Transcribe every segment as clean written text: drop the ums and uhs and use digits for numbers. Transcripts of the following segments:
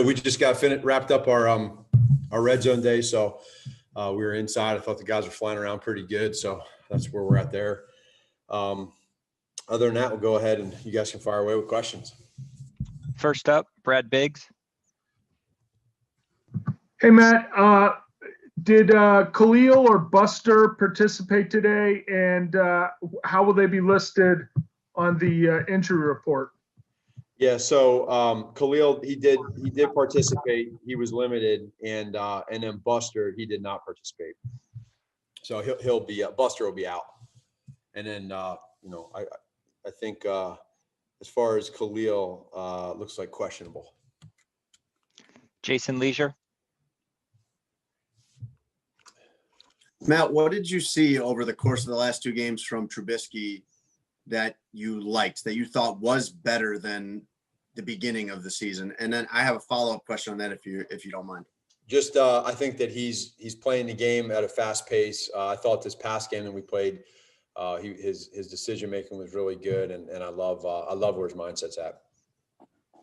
We just got wrapped up our red zone day. So we were inside. I thought the guys were flying around pretty good. So that's where we're at there. Other than that, we'll go ahead and you guys can fire away with questions. First up, Brad Biggs. Hey, Matt, did Khalil or Buster participate today, and how will they be listed on the injury report? Yeah, so Khalil, he did participate. He was limited, and then Buster, he did not participate. So he'll be Buster will be out, and then I think as far as Khalil, looks like questionable. Jason Leisure. Matt, what did you see over the course of the last two games from Trubisky that you liked, that you thought was better than the beginning of the season? And then I have a follow-up question on that if you don't mind. Just I think that he's playing the game at a fast pace. I thought this past game that we played, his decision making was really good, and I love where his mindset's at.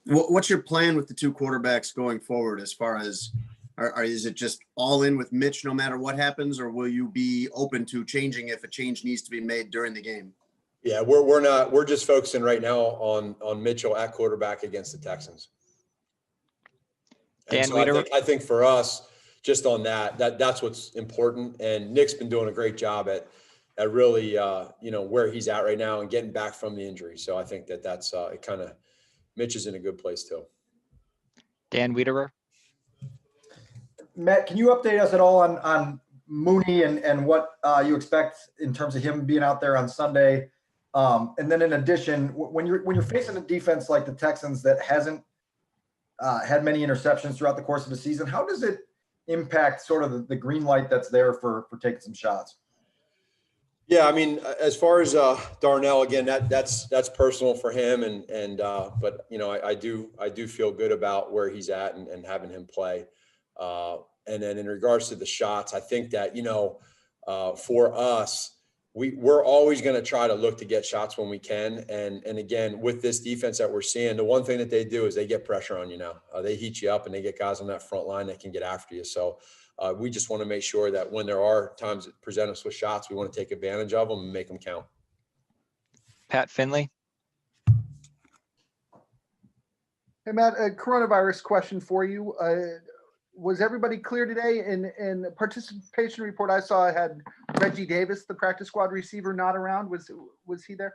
What's your plan with the two quarterbacks going forward as far as is it just all in with Mitch no matter what happens, or will you be open to changing if a change needs to be made during the game? Yeah, we're just focusing right now on Mitchell at quarterback against the Texans. And so I think for us, just on that's what's important. And Nick's been doing a great job at really where he's at right now and getting back from the injury. So I think that's it kind of Mitch is in a good place too. Dan Wiederer. Matt, can you update us at all on Mooney and what you expect in terms of him being out there on Sunday? And then in addition, when you're facing a defense like the Texans that hasn't had many interceptions throughout the course of the season, how does it impact sort of the green light that's there for taking some shots? Yeah, I mean, as far as Darnell, again, that's personal for him, but I do feel good about where he's at and having him play. And then in regards to the shots, I think that for us, we're always going to try to look to get shots when we can. And again, with this defense that we're seeing, the one thing that they do is they get pressure on you now. They heat you up and they get guys on that front line that can get after you. So we just want to make sure that when there are times that present us with shots, we want to take advantage of them and make them count. Pat Finley. Hey, Matt, a coronavirus question for you. Was everybody clear today? In the participation report I saw, had Reggie Davis, the practice squad receiver, not around. Was he there?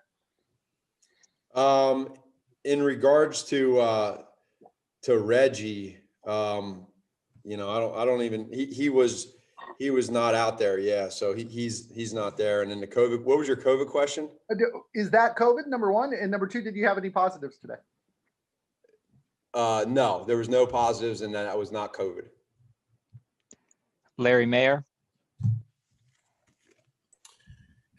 In regards to Reggie, I don't even. He was not out there. Yeah, so he's not there. And then the COVID. What was your COVID question? Is that COVID, number one? And number two, did you have any positives today? No, there was no positives, and that was not COVID. Larry Mayer.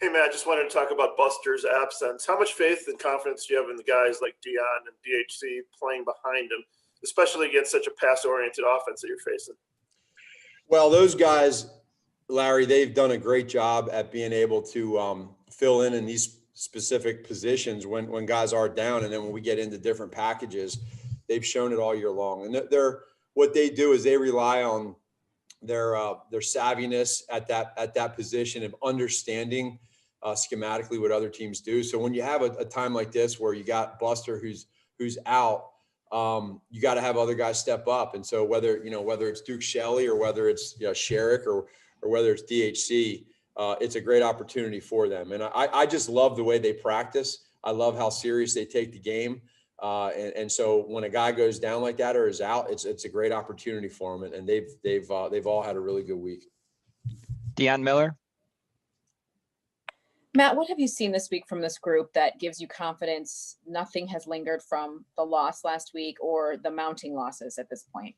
Hey, Matt, I just wanted to talk about Buster's absence. How much faith and confidence do you have in the guys like Dion and DHC playing behind him, especially against such a pass-oriented offense that you're facing? Well, those guys, Larry, they've done a great job at being able to fill in these specific positions when guys are down, and then when we get into different packages, they've shown it all year long. And what they do is they rely on their savviness at that position of understanding schematically what other teams do. So when you have a time like this where you got Buster who's out, you got to have other guys step up. And so whether it's Duke Shelley or whether it's Sherrick or whether it's DHC, it's a great opportunity for them. And I just love the way they practice. I love how serious they take the game. And so when a guy goes down like that or is out, it's a great opportunity for them. And they've all had a really good week. Deion Miller. Matt, what have you seen this week from this group that gives you confidence nothing has lingered from the loss last week or the mounting losses at this point?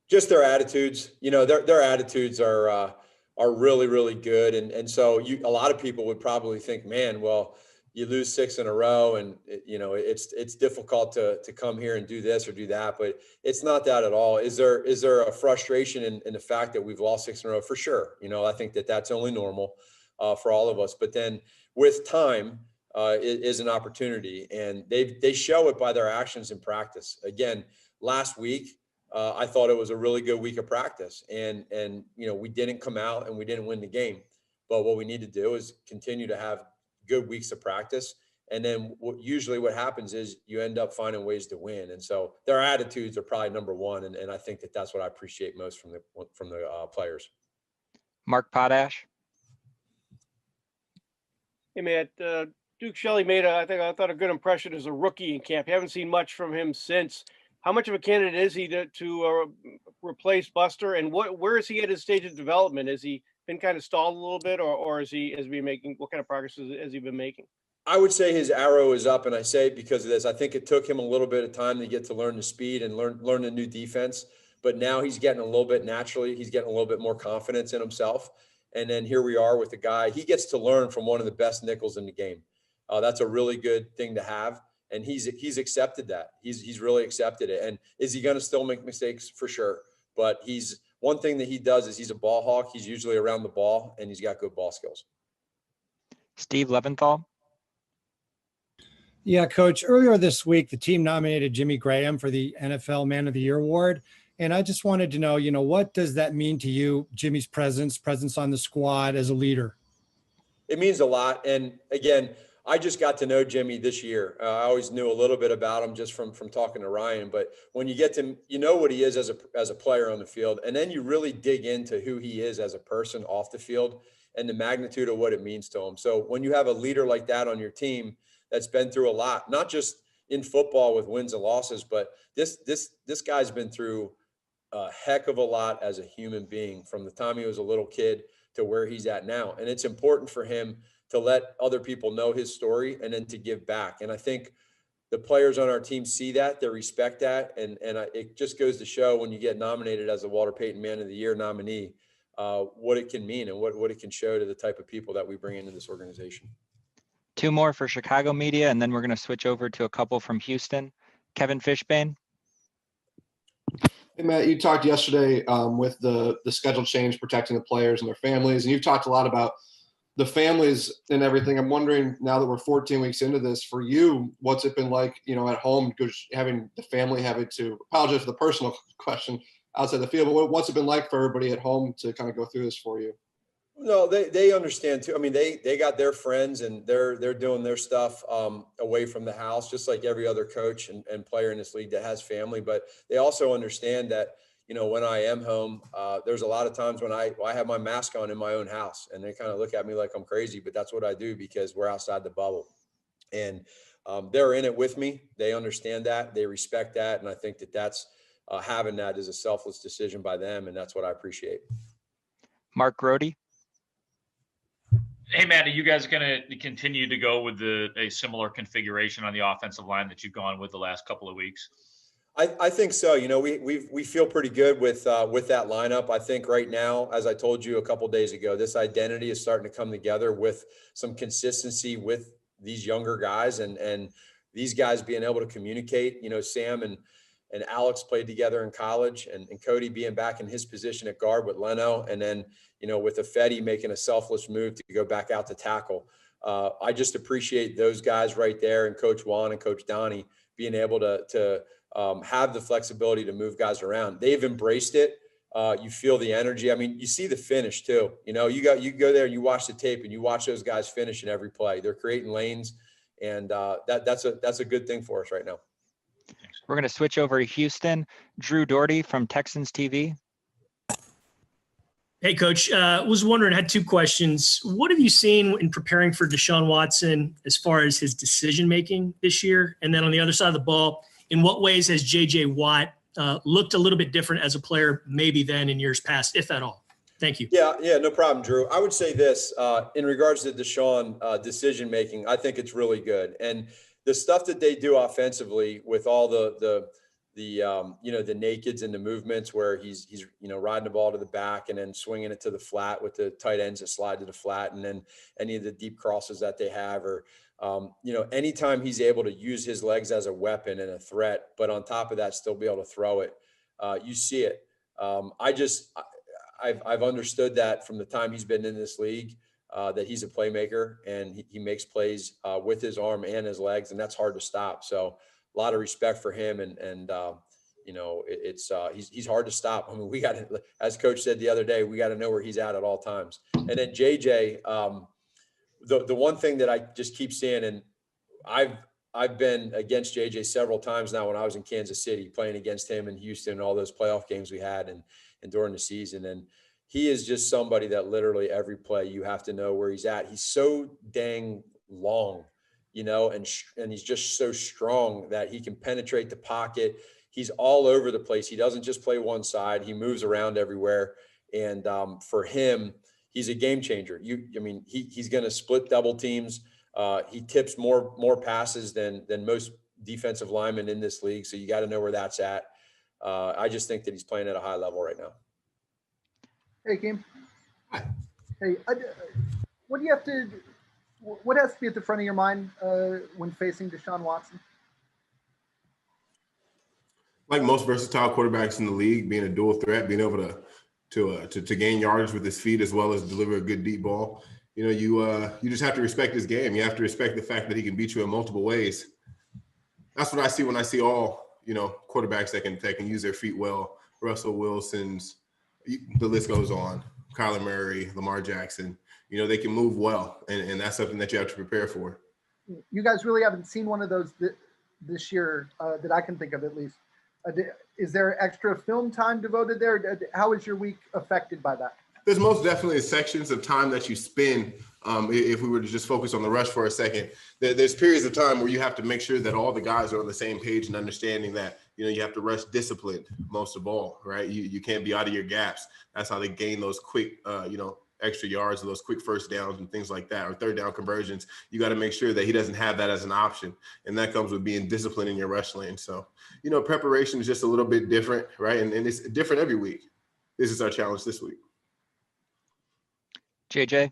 Just their attitudes. Their attitudes are really, really good. And so a lot of people would probably think, man, well, you lose 6 in a row and it's difficult to come here and do this or do that, but it's not that at all. Is there a frustration in the fact that we've lost 6 in a row? For sure. I think that's only normal for all of us, but then with time it is an opportunity, and they show it by their actions in practice. Again, last week I thought it was a really good week of practice, and we didn't come out and we didn't win the game, but what we need to do is continue to have good weeks of practice. And then usually what happens is you end up finding ways to win. And so their attitudes are probably number one. And I think that that's what I appreciate most from the players. Mark Potash. Hey, Matt, Duke Shelley made I thought a good impression as a rookie in camp. You haven't seen much from him since. How much of a candidate is he to replace Buster? And where is he at his stage of development? Has he been kind of stalled a little bit, or has he been making, what kind of progress has he been making? I would say his arrow is up, and I say it because of this. I think it took him a little bit of time to get to learn the speed and learn the new defense. But now he's getting a little bit naturally. He's getting a little bit more confidence in himself. And then here we are with a guy. He gets to learn from one of the best nickels in the game. That's a really good thing to have. And he's accepted that. He's really accepted it. And is he going to still make mistakes? For sure. But one thing that he does is he's a ball hawk. He's usually around the ball, and he's got good ball skills. Steve Leventhal. Yeah, Coach, earlier this week, the team nominated Jimmy Graham for the NFL Man of the Year award. And I just wanted to know, what does that mean to you, Jimmy's presence on the squad as a leader? It means a lot. And again, I just got to know Jimmy this year. I always knew a little bit about him just from talking to Ryan. But when you get to, what he is as a player on the field, and then you really dig into who he is as a person off the field and the magnitude of what it means to him. So when you have a leader like that on your team that's been through a lot, not just in football with wins and losses, but this guy's been through a heck of a lot as a human being from the time he was a little kid to where he's at now. And it's important for him to let other people know his story and then to give back. And I think the players on our team see that, they respect that. And it just goes to show when you get nominated as a Walter Payton Man of the Year nominee, what it can mean and what it can show to the type of people that we bring into this organization. Two more for Chicago media, and then we're going to switch over to a couple from Houston. Kevin Fischbane. Hey, Matt, you talked yesterday with the schedule change, protecting the players and their families, and you've talked a lot about the families and everything. I'm wondering, now that we're 14 weeks into this, for you, what's it been like, at home, because having the family having to, apologize for the personal question outside the field, but what's it been like for everybody at home to kind of go through this for you? No, they understand too. I mean, they got their friends and they're doing their stuff away from the house, just like every other coach and player in this league that has family. But they also understand that, when I am home, there's a lot of times when I have my mask on in my own house, and they kind of look at me like I'm crazy, but that's what I do because we're outside the bubble. And they're in it with me. They understand that. They respect that. And I think that's having that is a selfless decision by them. And that's what I appreciate. Mark Grody. Hey, Matt, are you guys going to continue to go with a similar configuration on the offensive line that you've gone with the last couple of weeks? I think so. We feel pretty good with that lineup. I think right now, as I told you a couple of days ago, this identity is starting to come together with some consistency with these younger guys and these guys being able to communicate. Sam and Alex played together in college, and Cody being back in his position at guard with Leno, and then with Ifedi making a selfless move to go back out to tackle. I just appreciate those guys right there, and Coach Juan and Coach Donnie being able to have the flexibility to move guys around. They've embraced it. You feel the energy. I mean, you see the finish too. You go there and you watch the tape and you watch those guys finish in every play. They're creating lanes, and that's a good thing for us right now. We're going to switch over to Houston. Drew Doherty from Texans TV. Hey, Coach. Was wondering, I had two questions. What have you seen in preparing for Deshaun Watson as far as his decision-making this year? And then on the other side of the ball, in what ways has J.J. Watt looked a little bit different as a player maybe than in years past, if at all? Thank you. Yeah, no problem, Drew. I would say this, in regards to Deshaun decision-making, I think it's really good. And the stuff that they do offensively with all the nakeds and the movements where he's riding the ball to the back and then swinging it to the flat with the tight ends that slide to the flat, and then any of the deep crosses that they have, or anytime he's able to use his legs as a weapon and a threat, but on top of that still be able to throw it, you see it. I've understood that from the time he's been in this league, that he's a playmaker, and he makes plays with his arm and his legs, and that's hard to stop. So a lot of respect for him, and he's hard to stop. I mean, we got to, as coach said the other day, we got to know where he's at all times. And then JJ, the one thing that I just keep seeing, and I've been against JJ several times now when I was in Kansas City playing against him in Houston and all those playoff games we had and during the season. And he is just somebody that literally every play you have to know where he's at. He's so dang long, and he's just so strong that he can penetrate the pocket. He's all over the place. He doesn't just play one side. He moves around everywhere. And for him, he's a game changer. He's going to split double teams. He tips more passes than most defensive linemen in this league. So you got to know where that's at. I just think that he's playing at a high level right now. Hey, Kim. Hey, what has to be at the front of your mind when facing Deshaun Watson? Like most versatile quarterbacks in the league, being a dual threat, being able to gain yardage with his feet as well as deliver a good deep ball. You just have to respect his game. You have to respect the fact that he can beat you in multiple ways. That's what I see when I see all quarterbacks that can use their feet well. Russell Wilson's, the list goes on. Kyler Murray, Lamar Jackson. They can move well, and that's something that you have to prepare for. You guys really haven't seen one of those this year that I can think of, at least. Is there extra film time devoted there? How is your week affected by that? There's most definitely sections of time that you spend. If we were to just focus on the rush for a second, there's periods of time where you have to make sure that all the guys are on the same page and understanding that, you have to rush disciplined most of all, right? You can't be out of your gaps. That's how they gain those quick, extra yards, those quick first downs and things like that, or third down conversions. You got to make sure that he doesn't have that as an option. And that comes with being disciplined in your rush lane. So, preparation is just a little bit different, right? And it's different every week. This is our challenge this week. JJ?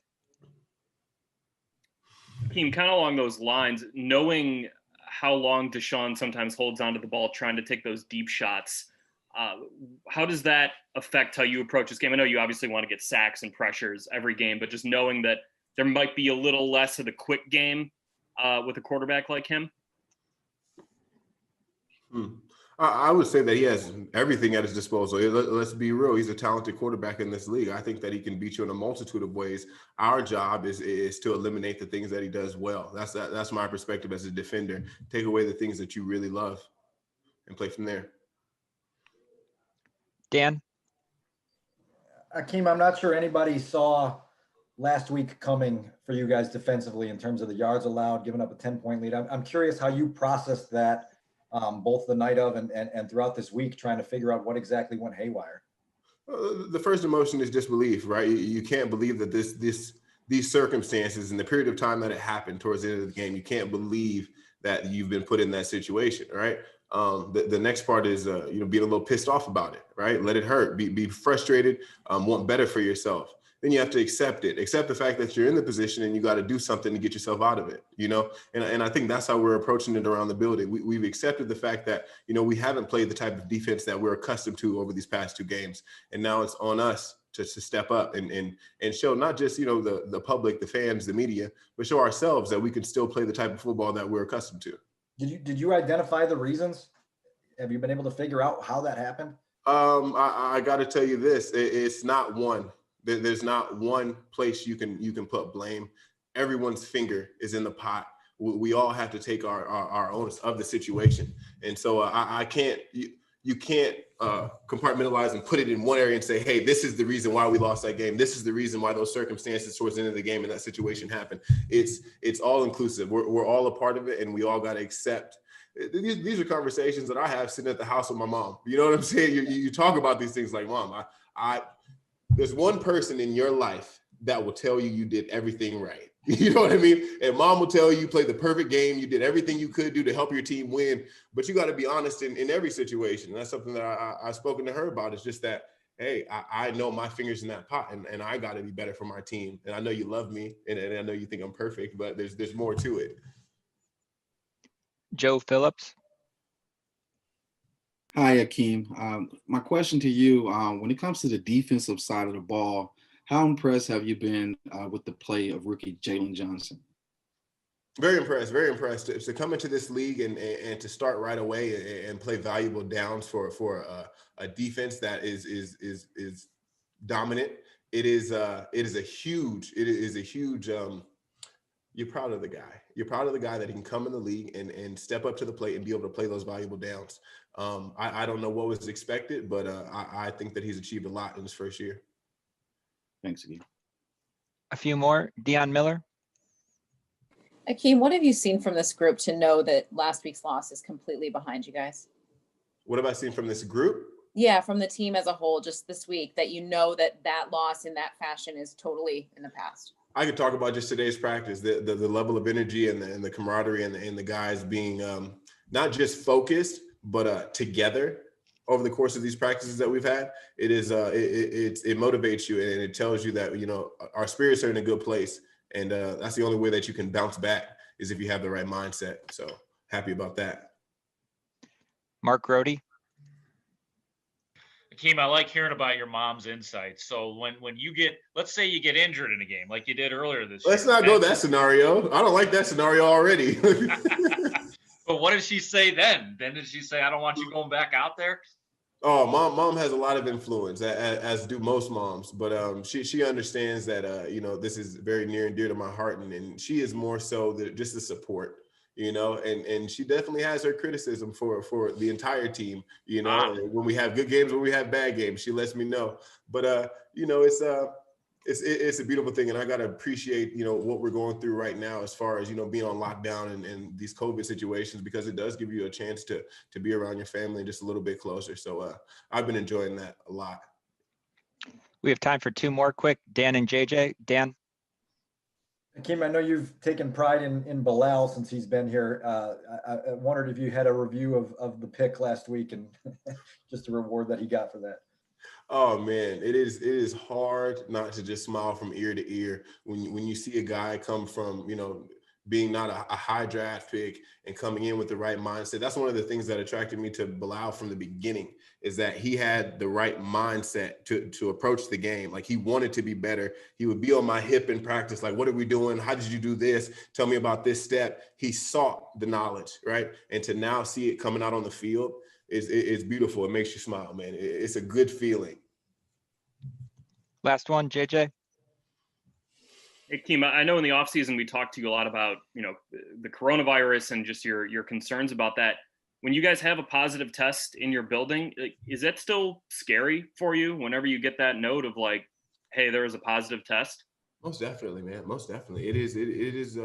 Team, kind of along those lines, knowing how long Deshaun sometimes holds onto the ball, trying to take those deep shots, how does that affect how you approach this game? I know you obviously want to get sacks and pressures every game, but just knowing that there might be a little less of the quick game with a quarterback like him? I would say that he has everything at his disposal. Let's be real. He's a talented quarterback in this league. I think that he can beat you in a multitude of ways. Our job is to eliminate the things that he does well. That's my perspective as a defender. Take away the things that you really love and play from there. Dan? Akeem, I'm not sure anybody saw last week coming for you guys defensively in terms of the yards allowed, giving up a 10-point lead. I'm curious how you processed that both the night of and throughout this week, trying to figure out what exactly went haywire. The first emotion is disbelief, right? You can't believe that these circumstances and the period of time that it happened towards the end of the game, you can't believe that you've been put in that situation, right? The next part is, being a little pissed off about it, right? Let it hurt, be frustrated, want better for yourself. Then you have to accept it, accept the fact that you're in the position and you got to do something to get yourself out of it, And I think that's how we're approaching it around the building. We've accepted the fact that, we haven't played the type of defense that we're accustomed to over these past two games. And now it's on us to step up and show not just, the public, the fans, the media, but show ourselves that we can still play the type of football that we're accustomed to. Did you identify the reasons? Have you been able to figure out how that happened? I got to tell you this, it's not one. There's not one place you can put blame. Everyone's finger is in the pot. We all have to take our onus of the situation. And so I can't, you can't compartmentalize and put it in one area and say, hey, this is the reason why we lost that game. This is the reason why those circumstances towards the end of the game and that situation happened. It's all inclusive. We're all a part of it, and we all got to accept. These are conversations that I have sitting at the house with my mom. You know what I'm saying? You talk about these things like, Mom, there's one person in your life that will tell you did everything right. You know what I mean? And Mom will tell you played the perfect game. You did everything you could do to help your team win. But you got to be honest in every situation. And that's something that I've spoken to her about. It's just that, hey, I know my finger's in that pot, and I got to be better for my team. And I know you love me, and I know you think I'm perfect, but there's more to it. Joe Phillips. Hi, Akeem. My question to you, when it comes to the defensive side of the ball, how impressed have you been with the play of rookie Jalen Johnson? Very impressed. Very impressed to come into this league and to start right away and play valuable downs for a defense that is dominant. It is a huge. You're proud of the guy. You're proud of the guy that he can come in the league and step up to the plate and be able to play those valuable downs. I don't know what was expected, but I think that he's achieved a lot in his first year. Thanks again. A few more. Dion Miller. Akeem, what have you seen from this group to know that last week's loss is completely behind you guys? What have I seen from this group? Yeah, from the team as a whole, just this week, that you know that loss in that fashion is totally in the past. I could talk about just today's practice, the level of energy and the camaraderie and the guys being not just focused, but together over the course of these practices that we've had. It is it motivates you and it tells you that, you know, our spirits are in a good place. And that's the only way that you can bounce back is if you have the right mindset. So happy about that. Mark Grody. Akeem, I like hearing about your mom's insights. So when you get, let's say you get injured in a game like you did earlier this year. Let's not go that scenario. I don't like that scenario already. But what did she say then? Then did she say, I don't want you going back out there? Oh, mom has a lot of influence, as do most moms. But she understands that you know, this is very near and dear to my heart, and she is more so just the support, you know. And she definitely has her criticism for the entire team, you know. When we have good games, when we have bad games, she lets me know. But you know, it's a beautiful thing, and I gotta appreciate, you know, what we're going through right now as far as, you know, being on lockdown and these COVID situations, because it does give you a chance to be around your family just a little bit closer. So I've been enjoying that a lot. We have time for two more quick. Dan and JJ. Dan. Akeem, I know you've taken pride in Bilal since he's been here. I wondered if you had a review of the pick last week and just the reward that he got for that. Oh man, it is hard not to just smile from ear to ear when you see a guy come from, you know, being not a high draft pick and coming in with the right mindset. That's one of the things that attracted me to Bilal from the beginning, is that he had the right mindset to approach the game. Like, he wanted to be better. He would be on my hip in practice. Like, what are we doing? How did you do this? Tell me about this step. He sought the knowledge, right? And to now see it coming out on the field, it's beautiful. It makes you smile, man. It's a good feeling. Last one, JJ. Hey, Keem, I know in the offseason we talked to you a lot about, you know, the coronavirus and just your concerns about that. When you guys have a positive test in your building, is that still scary for you whenever you get that note of like, hey, there was a positive test? Most definitely, man. Most definitely. It is.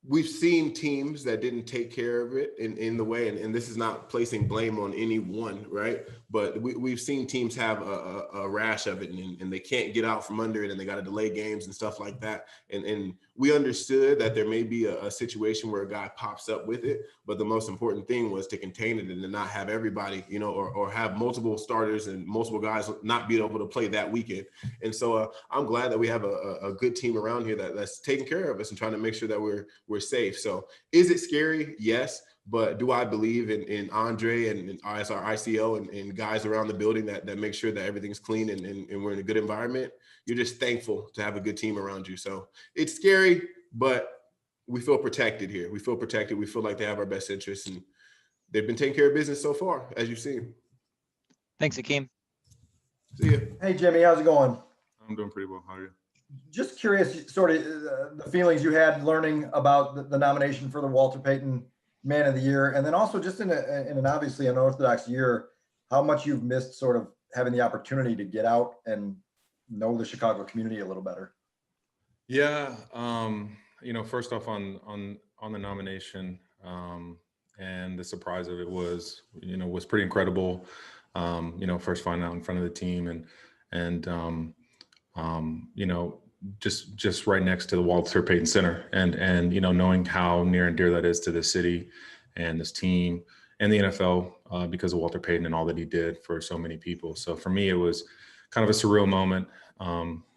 We've seen teams that didn't take care of it in the way, and this is not placing blame on anyone, right? But we've seen teams have a rash of it, and they can't get out from under it, and they got to delay games and stuff like that. And we understood that there may be a situation where a guy pops up with it, but the most important thing was to contain it and to not have everybody, you know, or have multiple starters and multiple guys not be able to play that weekend. And so I'm glad that we have a good team around here that's taking care of us and trying to make sure that we're safe. So is it scary? Yes. But do I believe in Andre and as our ICO and guys around the building that make sure that everything's clean and we're in a good environment? You're just thankful to have a good team around you. So it's scary, but we feel protected here. We feel protected. We feel like they have our best interests, and they've been taking care of business so far, as you've seen. Thanks, Akeem. See you. Hey, Jimmy, how's it going? I'm doing pretty well. How are you? Just curious, sort of the feelings you had learning about the nomination for the Walter Payton Man of the Year, and then also just in an obviously unorthodox year, how much you've missed sort of having the opportunity to get out and know the Chicago community a little better. Yeah, you know, first off on the nomination and the surprise of it was pretty incredible. You know, first finding out in front of the team and you know, just right next to the Walter Payton Center, and you know, knowing how near and dear that is to the city and this team and the NFL because of Walter Payton and all that he did for so many people. So for me, it was kind of a surreal moment,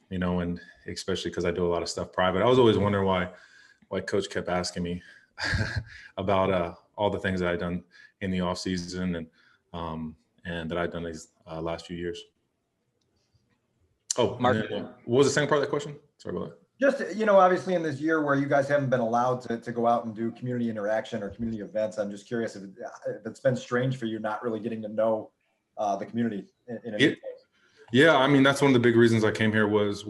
you know, and especially because I do a lot of stuff private. I was always wondering why Coach kept asking me about all the things that I'd done in the off season and that I'd done these last few years. Oh, Mark, what was the second part of that question? Sorry about that. Just, obviously in this year where you guys haven't been allowed to go out and do community interaction or community events, I'm just curious if it's been strange for you not really getting to know the community in a new place. Yeah, I mean, that's one of the big reasons I came here was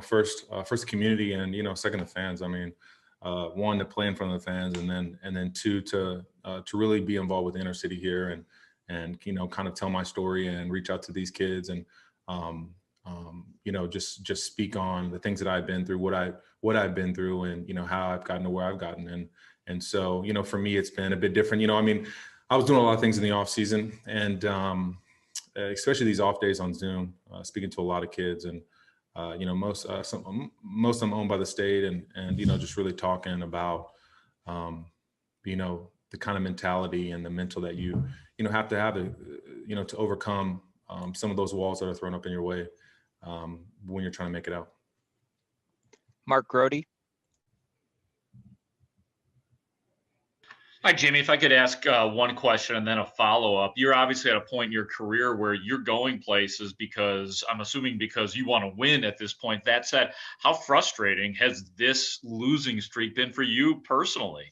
first the community, and second the fans. I mean, one, to play in front of the fans, and then two, to really be involved with the inner city here, and kind of tell my story and reach out to these kids, and just speak on the things that I've been through, what I've been through, and how I've gotten to where I've gotten. And so for me, it's been a bit different. I mean, I was doing a lot of things in the off season, and especially these off days on Zoom, speaking to a lot of kids, and most of them owned by the state, and just really talking about the kind of mentality and the mental that you have to have to overcome some of those walls that are thrown up in your way when you're trying to make it out. Mark Grody. Hi, Jimmy. If I could ask one question and then a follow-up. You're obviously at a point in your career where you're going places because you want to win at this point. That said, how frustrating has this losing streak been for you personally?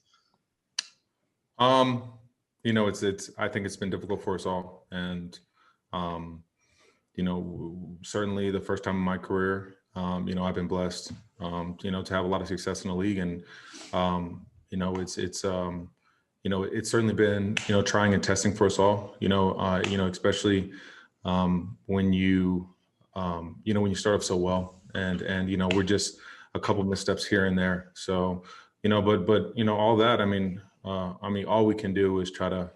It's I think it's been difficult for us all. And, certainly the first time in my career, I've been blessed, to have a lot of success in the league. And, it's certainly been, trying and testing for us all, especially when you start off so well, and we're just a couple missteps here and there. So, but all that, I mean, all we can do is try to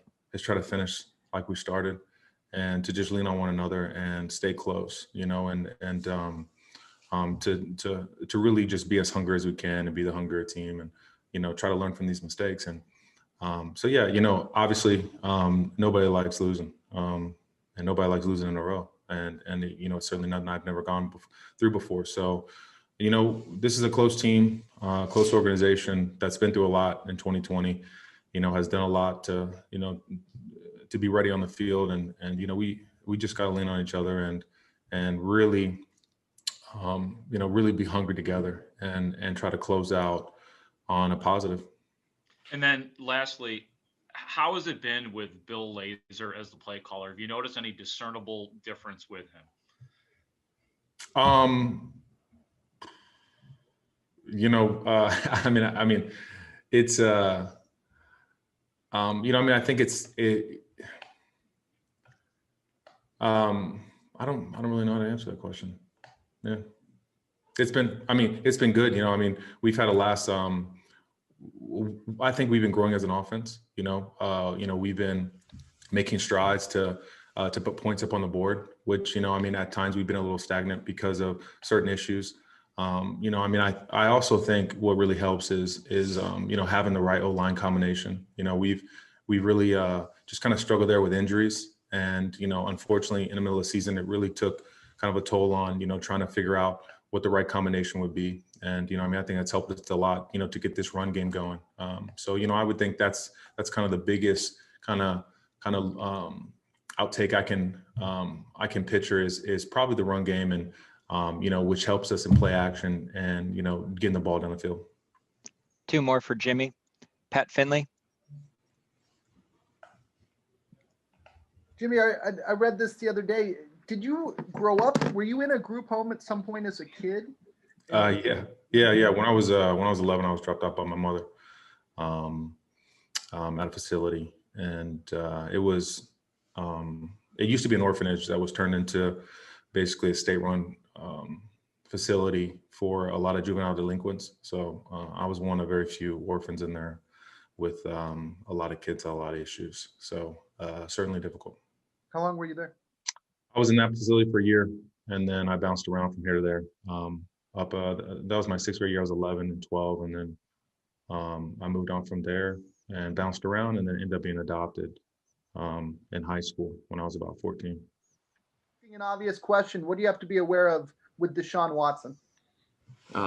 finish like we started, and to just lean on one another and stay close, and to really just be as hungry as we can and be the hungrier team, and try to learn from these mistakes. And so yeah, obviously nobody likes losing, and nobody likes losing in a row, and it's certainly nothing I've never gone through before. So this is a close team, close organization that's been through a lot in 2020, has done a lot to be ready on the field, and we just got to lean on each other and really really be hungry together, and try to close out on a positive. And then lastly, how has it been with Bill Lazor as the play caller? Have you noticed any discernible difference with him? I mean, it's, I think I don't really know how to answer that question. Yeah. It's been good. We've had a last, I think we've been growing as an offense, we've been making strides to put points up on the board, which, at times we've been a little stagnant because of certain issues. I also think what really helps is having the right O-line combination. We've really just kind of struggled there with injuries, and unfortunately in the middle of the season it really took kind of a toll on trying to figure out what the right combination would be. And I think that's helped us a lot to get this run game going. So I would think that's kind of the biggest kind of outtake I can picture is probably the run game, and which helps us in play action and, getting the ball down the field. Two more for Jimmy. Pat Finley. Jimmy, I read this the other day. Did you grow up? Were you in a group home at some point as a kid? Yeah. When I was 11, I was dropped off by my mother at a facility, and it used to be an orphanage that was turned into basically a state-run facility for a lot of juvenile delinquents. So I was one of very few orphans in there, with a lot of kids, a lot of issues. So certainly difficult. How long were you there? I was in that facility for a year, and then I bounced around from here to there. That was my 6th grade year. I was 11 and 12, and then I moved on from there and bounced around, and then ended up being adopted in high school when I was about 14. An obvious question. What do you have to be aware of with Deshaun Watson?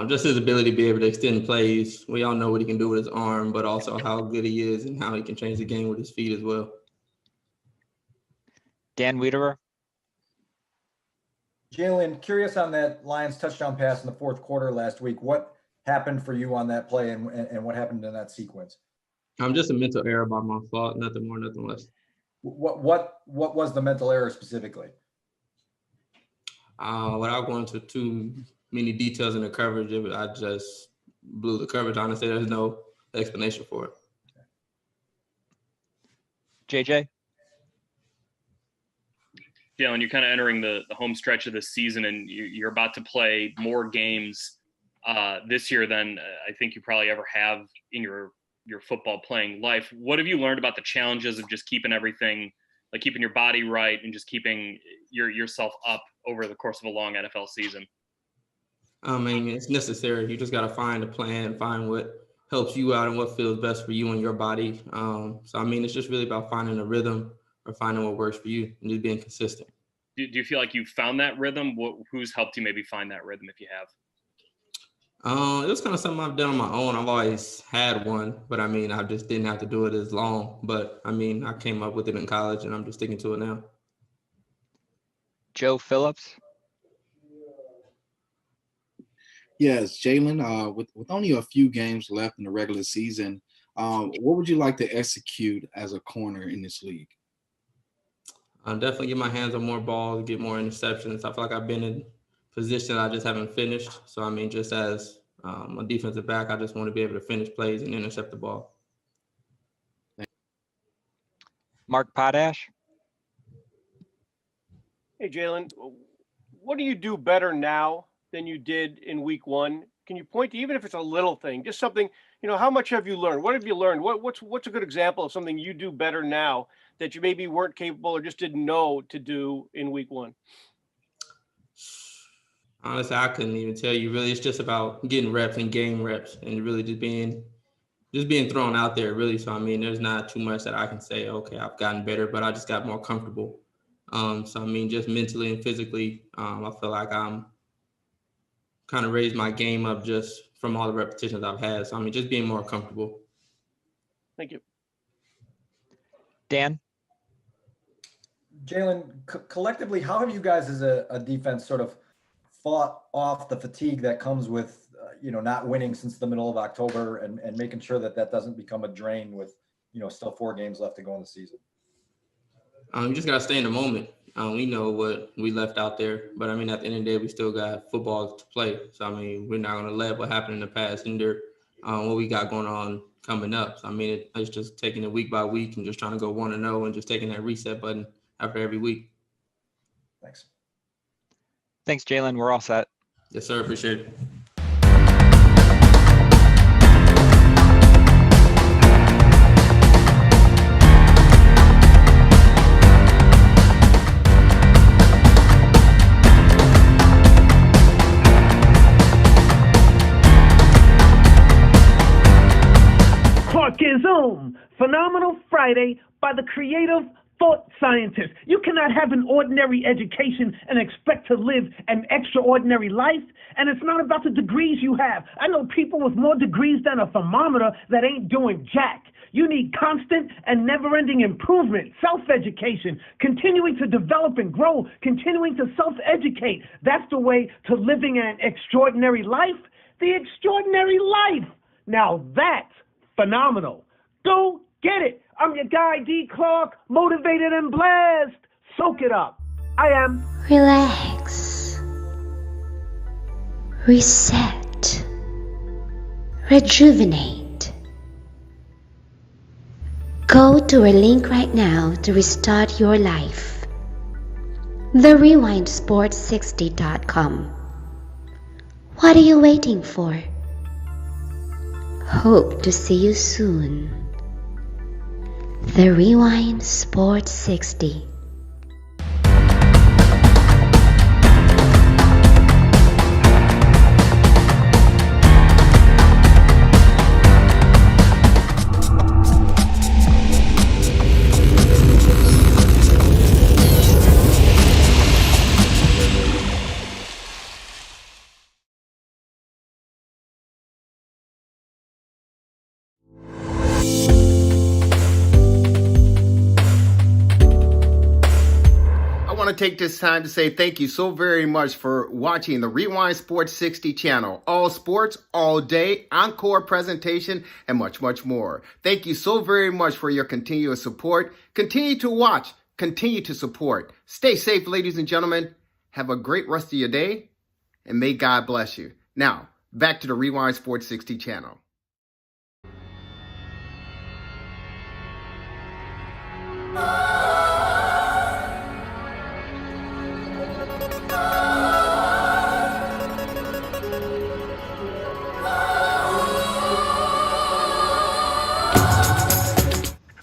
Just his ability to be able to extend plays. We all know what he can do with his arm, but also how good he is and how he can change the game with his feet as well. Dan Wiederer. Jalen, curious on that Lions touchdown pass in the fourth quarter last week. What happened for you on that play, and what happened in that sequence? I'm just a mental error by my fault, nothing more, nothing less. What was the mental error specifically? Without going into too many details in the coverage, I just blew the coverage. Honestly, there's no explanation for it. JJ? Jalen, you're kind of entering the home stretch of this season, and you're about to play more games this year than I think you probably ever have in your football playing life. What have you learned about the challenges of just keeping everything, like keeping your body right and just keeping yourself up over the course of a long NFL season? I mean, it's necessary. You just got to find a plan, find what helps you out and what feels best for you and your body. So, I mean, it's just really about finding a rhythm or finding what works for you and just being consistent. Do you feel like you found that rhythm? Who's helped you maybe find that rhythm if you have? It was kind of something I've done on my own. I've always had one, but I mean, I just didn't have to do it as long. But I mean, I came up with it in college and I'm just sticking to it now. Joe Phillips? Yes, Jalen, with only a few games left in the regular season, what would you like to execute as a corner in this league? I'll definitely get my hands on more balls, get more interceptions. I feel like I've been in position I just haven't finished. So, I mean, just as a defensive back, I just want to be able to finish plays and intercept the ball. Mark Potash? Hey, Jalen, what do you do better now than you did in week one? Can you point to, even if it's a little thing, just something, how much have you learned? What have you learned? What's a good example of something you do better now that you maybe weren't capable or just didn't know to do in week one? Honestly, I couldn't even tell you. Really, it's just about getting reps and game reps and really just being thrown out there, really. So, I mean, there's not too much that I can say, okay, I've gotten better, but I just got more comfortable. So, I mean, just mentally and physically, I feel like I'm kind of raised my game up just from all the repetitions I've had. So, I mean, just being more comfortable. Thank you. Dan? Jalen, collectively, how have you guys as a defense sort of fought off the fatigue that comes with, not winning since the middle of October and making sure that doesn't become a drain with, still 4 games left to go in the season? You just got to stay in the moment. We know what we left out there, but I mean, at the end of the day, we still got football to play. So, I mean, we're not going to let what happened in the past hinder what we got going on coming up. So, I mean, it's just taking it week by week and just trying to go 1-0 and just taking that reset button after every week. Thanks. Thanks, Jalen. We're all set. Yes, sir. Appreciate it. Clark is on Phenomenal Friday by the creative thought scientist. You cannot have an ordinary education and expect to live an extraordinary life. And it's not about the degrees you have. I know people with more degrees than a thermometer that ain't doing jack. You need constant and never-ending improvement, self-education, continuing to develop and grow, continuing to self-educate. That's the way to living an extraordinary life. The extraordinary life. Now that's phenomenal. Go get it. I'm your guy, D. Clark, motivated and blessed. Soak it up. I am. Relax. Reset. Rejuvenate. Go to our link right now to restart your life. TheRewindSports60.com. What are you waiting for? Hope to see you soon. The Rewind Sports 60. to take this time to say thank you so very much for watching the Rewind Sports 60 channel. All sports, all day, encore presentation, and much, much more. Thank you so very much for your continuous support. Continue to watch, continue to support. Stay safe, ladies and gentlemen. Have a great rest of your day, and may God bless you. Now, back to the Rewind Sports 60 channel.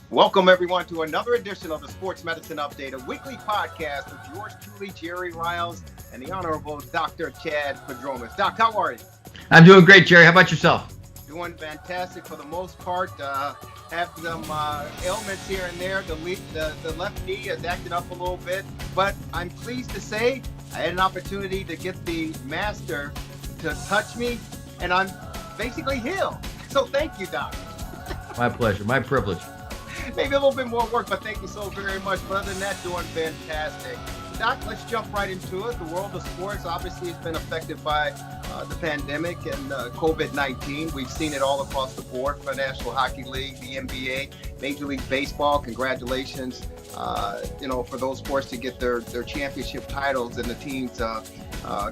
Welcome, everyone, to another edition of the Sports Medicine Update, a weekly podcast with yours truly, Jerry Riles, and the Honorable Dr. Chad Padromas. Doc, how are you? I'm doing great, Jerry. How about yourself? Doing fantastic for the most part. Have some ailments here and there. The left knee is acting up a little bit, but I'm pleased to say I had an opportunity to get the master to touch me, and I'm basically healed. So thank you, Doc. My pleasure. My privilege. Maybe a little bit more work, but thank you so very much. But other than that, doing fantastic. Doc, let's jump right into it. The world of sports obviously has been affected by the pandemic and COVID-19. We've seen it all across the board for the National Hockey League, the NBA, Major League Baseball. Congratulations, for those sports to get their championship titles and the teams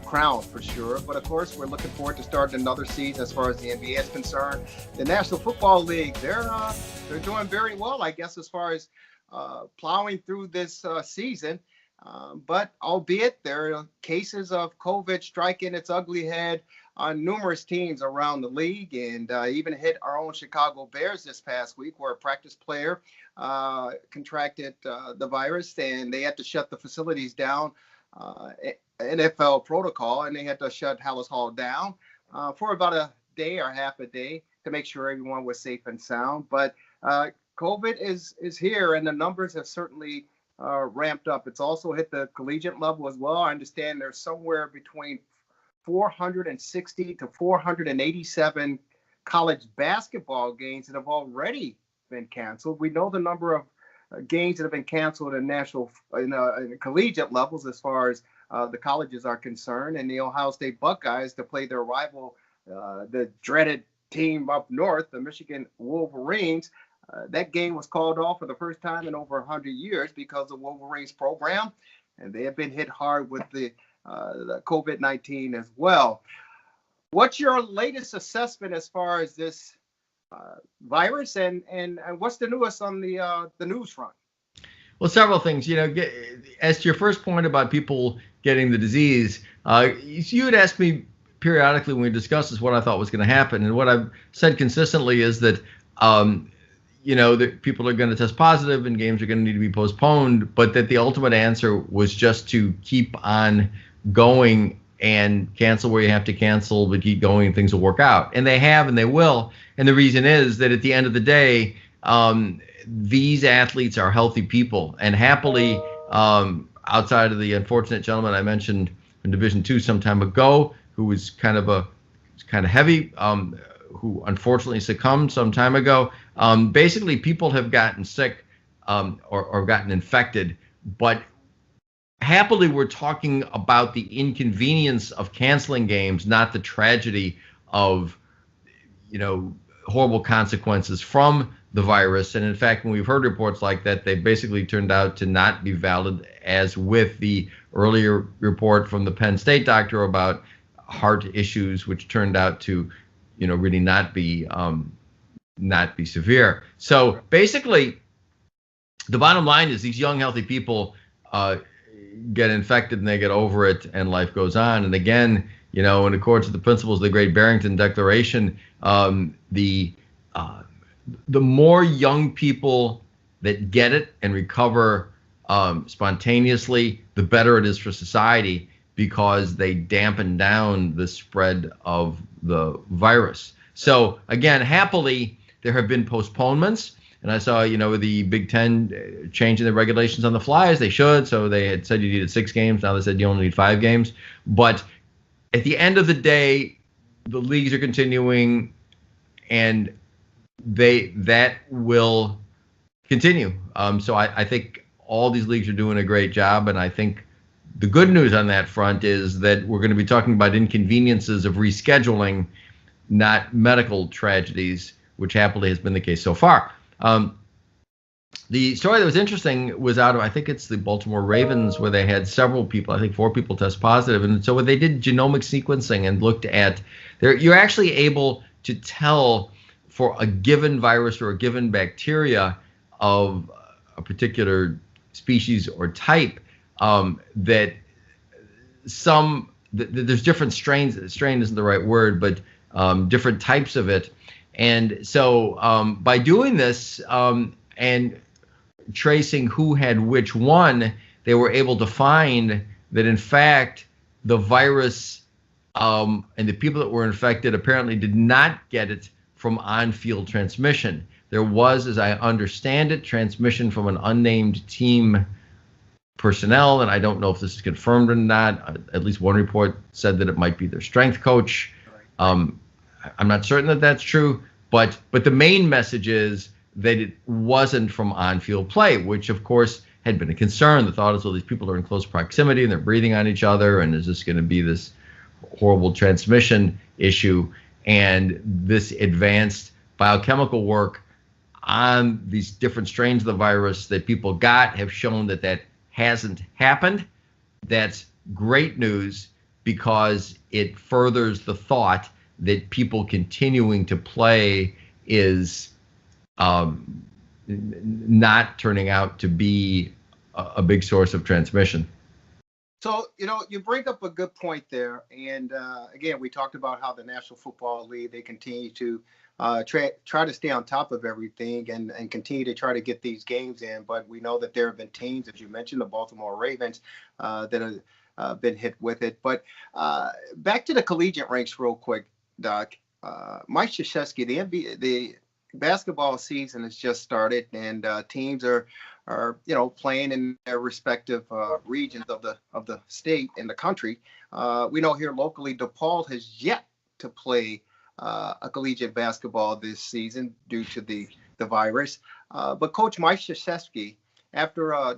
crowned for sure. But of course, we're looking forward to starting another season as far as the NBA is concerned. The National Football League, they're doing very well, I guess, as far as plowing through this season. But albeit there are cases of COVID striking its ugly head on numerous teams around the league, and even hit our own Chicago Bears this past week, where a practice player contracted the virus, and they had to shut the facilities down, NFL protocol, and they had to shut Hallis Hall down for about a day or half a day to make sure everyone was safe and sound. But COVID is here, and the numbers have certainly ramped up. It's also hit the collegiate level as well. I understand there's somewhere between 460 to 487 college basketball games that have already been canceled. We know the number of games that have been canceled in in collegiate levels as far as the colleges are concerned, and the Ohio State Buckeyes to play their rival, the dreaded team up north, the Michigan Wolverines. That game was called off for the first time in over 100 years because of Wolverines program, and they have been hit hard with the COVID-19 as well. What's your latest assessment as far as this virus, and what's the newest on the news front? Well, several things. As to your first point about people getting the disease, you had asked me periodically when we discussed this what I thought was going to happen, and what I've said consistently is that that people are going to test positive and games are going to need to be postponed, but that the ultimate answer was just to keep on going and cancel where you have to cancel, but keep going and things will work out. And they have, and they will. And the reason is that at the end of the day, these athletes are healthy people, and happily, outside of the unfortunate gentleman I mentioned in Division II some time ago, who was kind of heavy, who unfortunately succumbed some time ago. Basically, people have gotten sick or gotten infected, but happily, we're talking about the inconvenience of canceling games, not the tragedy of, horrible consequences from the virus. And in fact, when we've heard reports like that, they basically turned out to not be valid, as with the earlier report from the Penn State doctor about heart issues, which turned out to really not be severe. So basically, the bottom line is these young, healthy people get infected and they get over it, and life goes on. And again, in accordance with the principles of the Great Barrington Declaration, the more young people that get it and recover spontaneously, the better it is for society, because they dampen down the spread of the virus. So again, happily, there have been postponements, and I saw, the Big Ten changing the regulations on the fly, as they should. So they had said you needed 6 games. Now they said you only need 5 games. But at the end of the day, the leagues are continuing, and that will continue. So I think all these leagues are doing a great job, and I think the good news on that front is that we're going to be talking about inconveniences of rescheduling, not medical tragedies, which happily has been the case so far. The story that was interesting was out of, I think it's the Baltimore Ravens, where they had several people, I think 4 people test positive. And so when they did genomic sequencing and looked at, you're actually able to tell for a given virus or a given bacteria of a particular species or type that there's different strains. Strain isn't the right word, but different types of it. And so by doing this and tracing who had which one, they were able to find that, in fact, the virus and the people that were infected apparently did not get it from on-field transmission. There was, as I understand it, transmission from an unnamed team personnel, and I don't know if this is confirmed or not. At least one report said that it might be their strength coach. I'm not certain that that's true, but the main message is that it wasn't from on-field play, which of course had been a concern. The thought is, well, these people are in close proximity and they're breathing on each other, and is this going to be this horrible transmission issue? And this advanced biochemical work on these different strains of the virus that people got have shown that that hasn't happened. That's great news, because it furthers the thought that people continuing to play is not turning out to be a big source of transmission. So, you bring up a good point there. And again, we talked about how the National Football League, they continue to try to stay on top of everything and continue to try to get these games in. But we know that there have been teams, as you mentioned, the Baltimore Ravens, that have been hit with it. But back to the collegiate ranks real quick, Doc. Mike Krzyzewski, the basketball season has just started, and teams are playing in their respective regions of the state and the country. We know here locally, DePaul has yet to play a collegiate basketball this season due to the virus. But Coach Mike Krzyzewski, after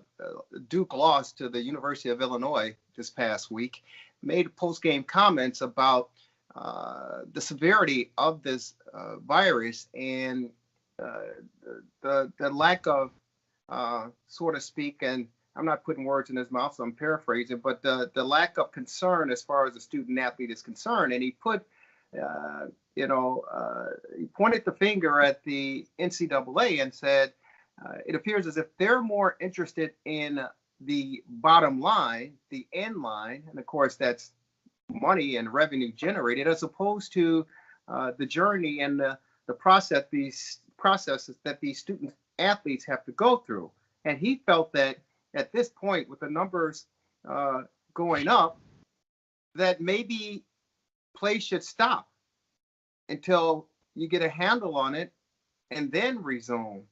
Duke lost to the University of Illinois this past week, made post-game comments about the severity of this virus and the lack of, so to speak, and I'm not putting words in his mouth, so I'm paraphrasing, but the lack of concern as far as the student athlete is concerned. And he put, he pointed the finger at the NCAA and said, it appears as if they're more interested in the bottom line, the end line, and of course that's money and revenue generated, as opposed to the journey and the processes that these student athletes have to go through. And he felt that at this point, with the numbers going up, that maybe play should stop until you get a handle on it and then resume.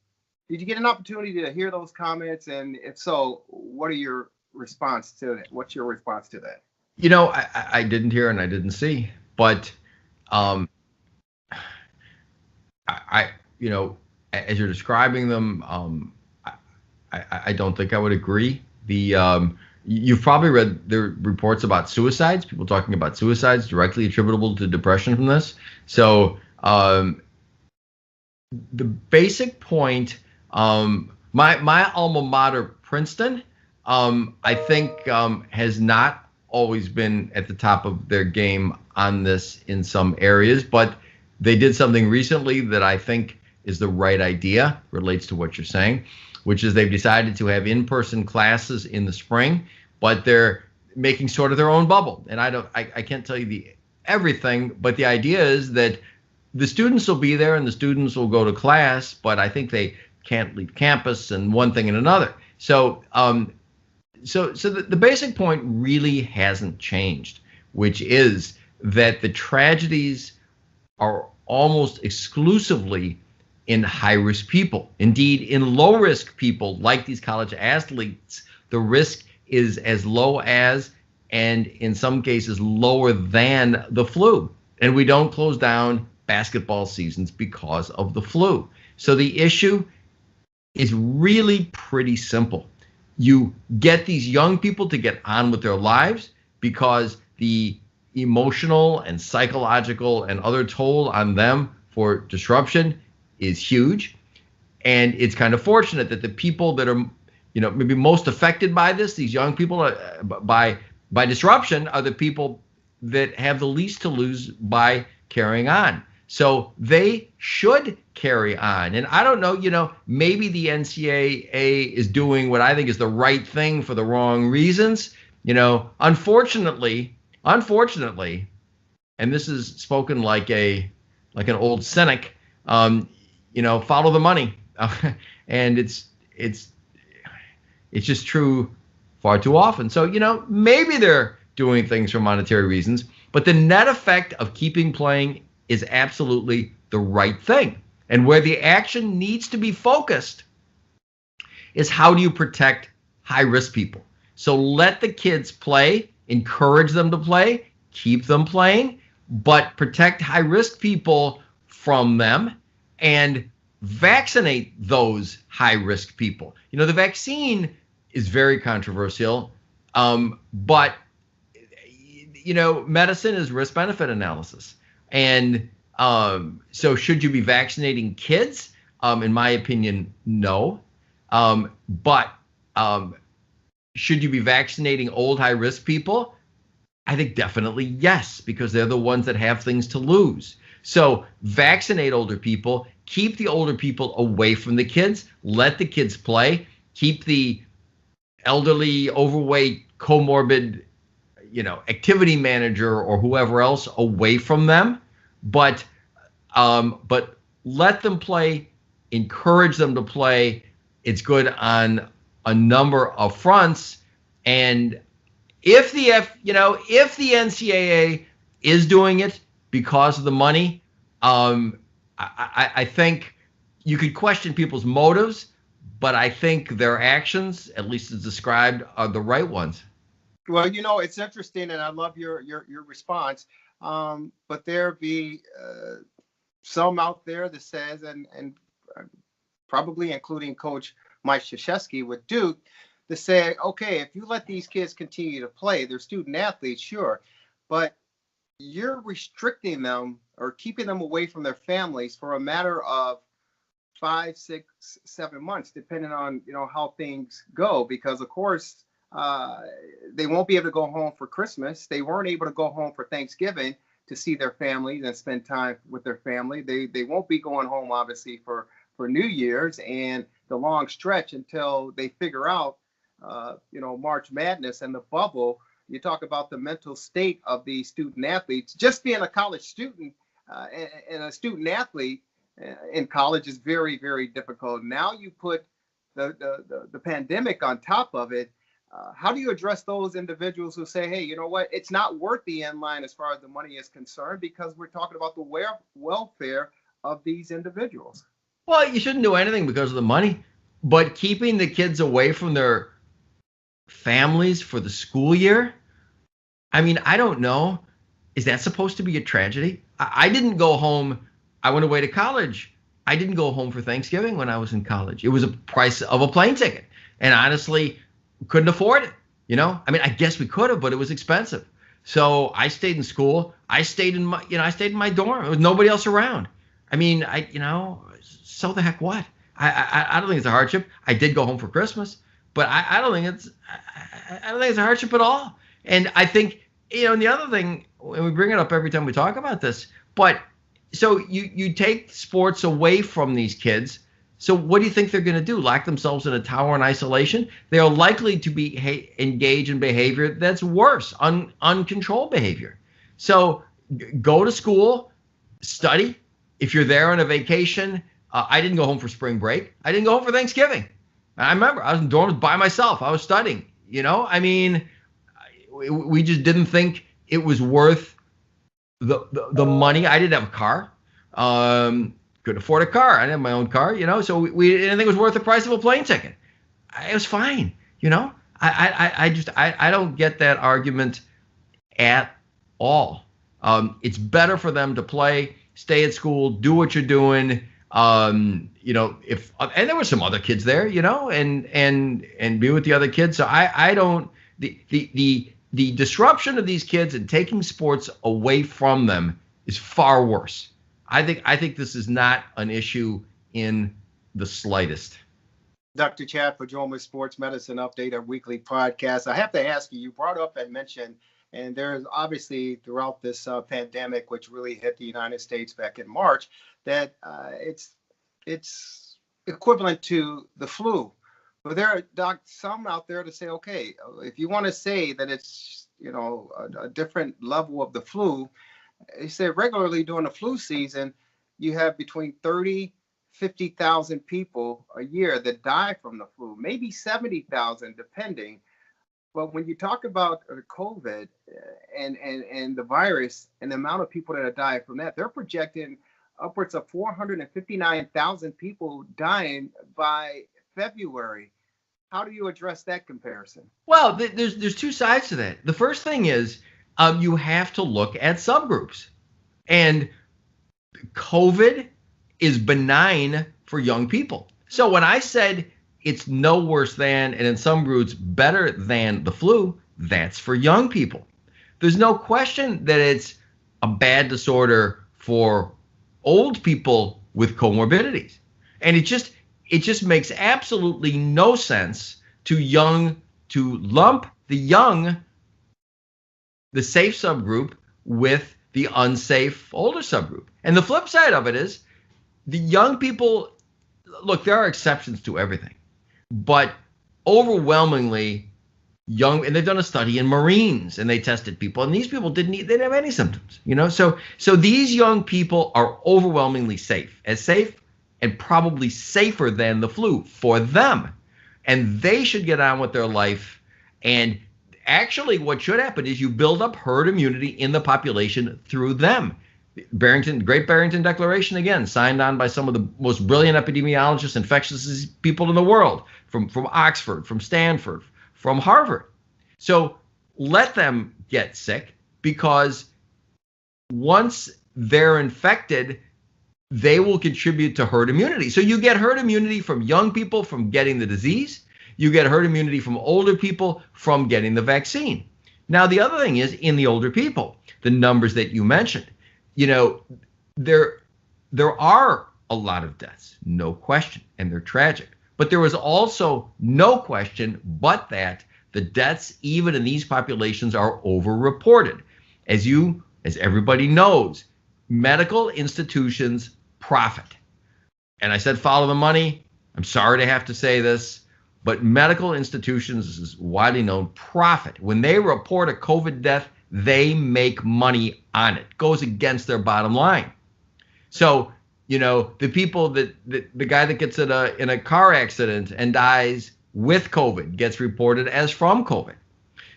Did you get an opportunity to hear those comments? And if so, what are your response to that? What's your response to that? I didn't hear and I didn't see, but as you're describing them, I don't think I would agree. You've probably read the reports about suicides, people talking about suicides directly attributable to depression from this. So the basic point, my alma mater, Princeton, I think has not always been at the top of their game on this in some areas, but they did something recently that I think is the right idea, relates to what you're saying, which is they've decided to have in-person classes in the spring, but they're making sort of their own bubble. And I can't tell you everything, but the idea is that the students will be there and the students will go to class, but I think they can't leave campus and one thing and another. So the basic point really hasn't changed, which is that the tragedies are almost exclusively in high-risk people. Indeed, in low-risk people, like these college athletes, the risk is as low as, and in some cases lower than, the flu. And we don't close down basketball seasons because of the flu. So the issue is really pretty simple. you get these young people to get on with their lives, because the emotional and psychological and other toll on them for disruption is huge. And it's kind of fortunate that the people that are, maybe most affected by this, these young people by disruption, are the people that have the least to lose by carrying on. So they should carry on. And I don't know, maybe the NCAA is doing what I think is the right thing for the wrong reasons. Unfortunately, and this is spoken like an old cynic, follow the money. And it's just true far too often. So, maybe they're doing things for monetary reasons, but the net effect of keeping playing is absolutely the right thing. And where the action needs to be focused is, how do you protect high-risk people? So let the kids play, encourage them to play, keep them playing, but protect high-risk people from them and vaccinate those high-risk people. The vaccine is very controversial, but medicine is risk-benefit analysis. And so should you be vaccinating kids? In my opinion, no. But should you be vaccinating old high-risk people? I think definitely yes, because they're the ones that have things to lose. So vaccinate older people, keep the older people away from the kids, let the kids play, keep the elderly, overweight, comorbid, activity manager or whoever else away from them, but let them play, encourage them to play. It's good on a number of fronts. And if the NCAA is doing it because of the money, I think you could question people's motives, but I think their actions, at least as described, are the right ones. Well, it's interesting, and I love your response. But there be some out there that says, and probably including Coach Mike Krzyzewski with Duke, to say, okay, if you let these kids continue to play, they're student athletes, sure, but you're restricting them or keeping them away from their families for a matter of 5, 6, 7 months, depending on how things go, because of course they won't be able to go home for Christmas. They weren't able to go home for Thanksgiving to see their families and spend time with their family. They won't be going home, obviously, for New Year's and the long stretch until they figure out, March Madness and the bubble. You talk about the mental state of these student athletes. Just being a college student and a student athlete in college is very, very difficult. Now you put the pandemic on top of it. How do you address those individuals who say, hey, you know what, it's not worth the end line as far as the money is concerned, because we're talking about the welfare of these individuals? Well, you shouldn't do anything because of the money, but keeping the kids away from their families for the school year, I mean, I don't know. Is that supposed to be a tragedy? I didn't go home. I went away to college. I didn't go home for Thanksgiving when I was in college. It was a price of a plane ticket. And honestly, couldn't afford it. I mean, I guess we could have, but it was expensive. So I stayed in school. I stayed in my dorm. There was nobody else around. I mean, so the heck what? I don't think it's a hardship. I did go home for Christmas, but I don't think it's a hardship at all. And I think, and the other thing, and we bring it up every time we talk about this, but so you take sports away from these kids. So what do you think they're going to do? Lock themselves in a tower in isolation? They are likely to be engage in behavior that's worse, uncontrolled behavior. So go to school, study. If you're there on a vacation, I didn't go home for spring break. I didn't go home for Thanksgiving. I remember I was in dorms by myself. I was studying. I mean, we just didn't think it was worth the money. I didn't have a car. Couldn't afford a car. I didn't have my own car, so we didn't think it was worth the price of a plane ticket. It was fine, I don't get that argument at all. It's better for them to play, stay at school, do what you're doing. You know, and there were some other kids there, you know, and be with the other kids. So I don't, the disruption of these kids and taking sports away from them is far worse. I think this is not an issue in the slightest. Dr. Chad for Journal Sports Medicine Update, our weekly podcast. I have to ask you, you brought up and mentioned, and there's obviously throughout this pandemic, which really hit the United States back in March, that it's equivalent to the flu. But there are some out there to say, okay, if you want to say that it's, you know, a different level of the flu, they say regularly during the flu season, you have between 50,000 people a year that die from the flu, maybe 70,000 depending. But when you talk about COVID and the virus and the amount of people that are dying from that, they're projecting upwards of 459,000 people dying by February. How do you address that comparison? Well, there's two sides to that. The first thing is you have to look at subgroups. And COVID is benign for young people. So when I said it's no worse than, and in some groups better than the flu, that's for young people. There's no question that it's a bad disorder for old people with comorbidities. And it just makes absolutely no sense to lump the safe subgroup with the unsafe older subgroup. And the flip side of it is the young people, look, there are exceptions to everything, but overwhelmingly young, and they've done a study in Marines and they tested people, and these people didn't have any symptoms, you know? So these young people are overwhelmingly safe and probably safer than the flu for them. And they should get on with their life. And actually what should happen is you build up herd immunity in the population through them. Great Barrington Declaration, again, signed on by some of the most brilliant epidemiologists, infectious disease people in the world, from Oxford, from Stanford, from Harvard. So let them get sick, because once they're infected, they will contribute to herd immunity. So you get herd immunity from young people from getting the disease. You get herd immunity from older people from getting the vaccine. Now, the other thing is, in the older people, the numbers that you mentioned, you know, there are a lot of deaths, no question, and they're tragic. But there was also no question but that the deaths, even in these populations, are overreported. As everybody knows, medical institutions profit. And I said follow the money. I'm sorry to have to say this, but medical institutions, this is widely known, profit. When they report a COVID death, they make money on it. Goes against their bottom line. So, you know, the people the guy that gets in a car accident and dies with COVID gets reported as from COVID.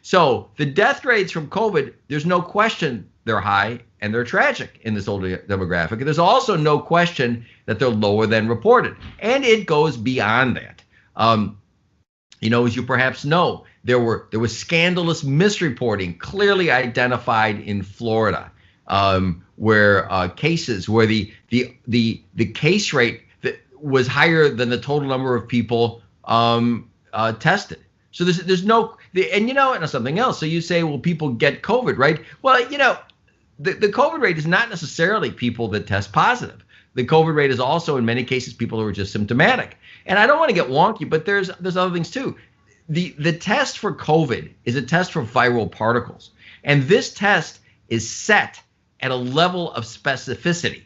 So the death rates from COVID, there's no question they're high and they're tragic in this older demographic. And there's also no question that they're lower than reported. And it goes beyond that. You know, as you perhaps know, there was scandalous misreporting clearly identified in Florida, where cases where the case rate that was higher than the total number of people tested. So there's no, and you know, and something else. So you say, well, people get COVID, right? Well, you know, the COVID rate is not necessarily people that test positive. The COVID rate is also, in many cases, people who are just symptomatic. And I don't want to get wonky, but there's other things too. The test for COVID is a test for viral particles. And this test is set at a level of specificity.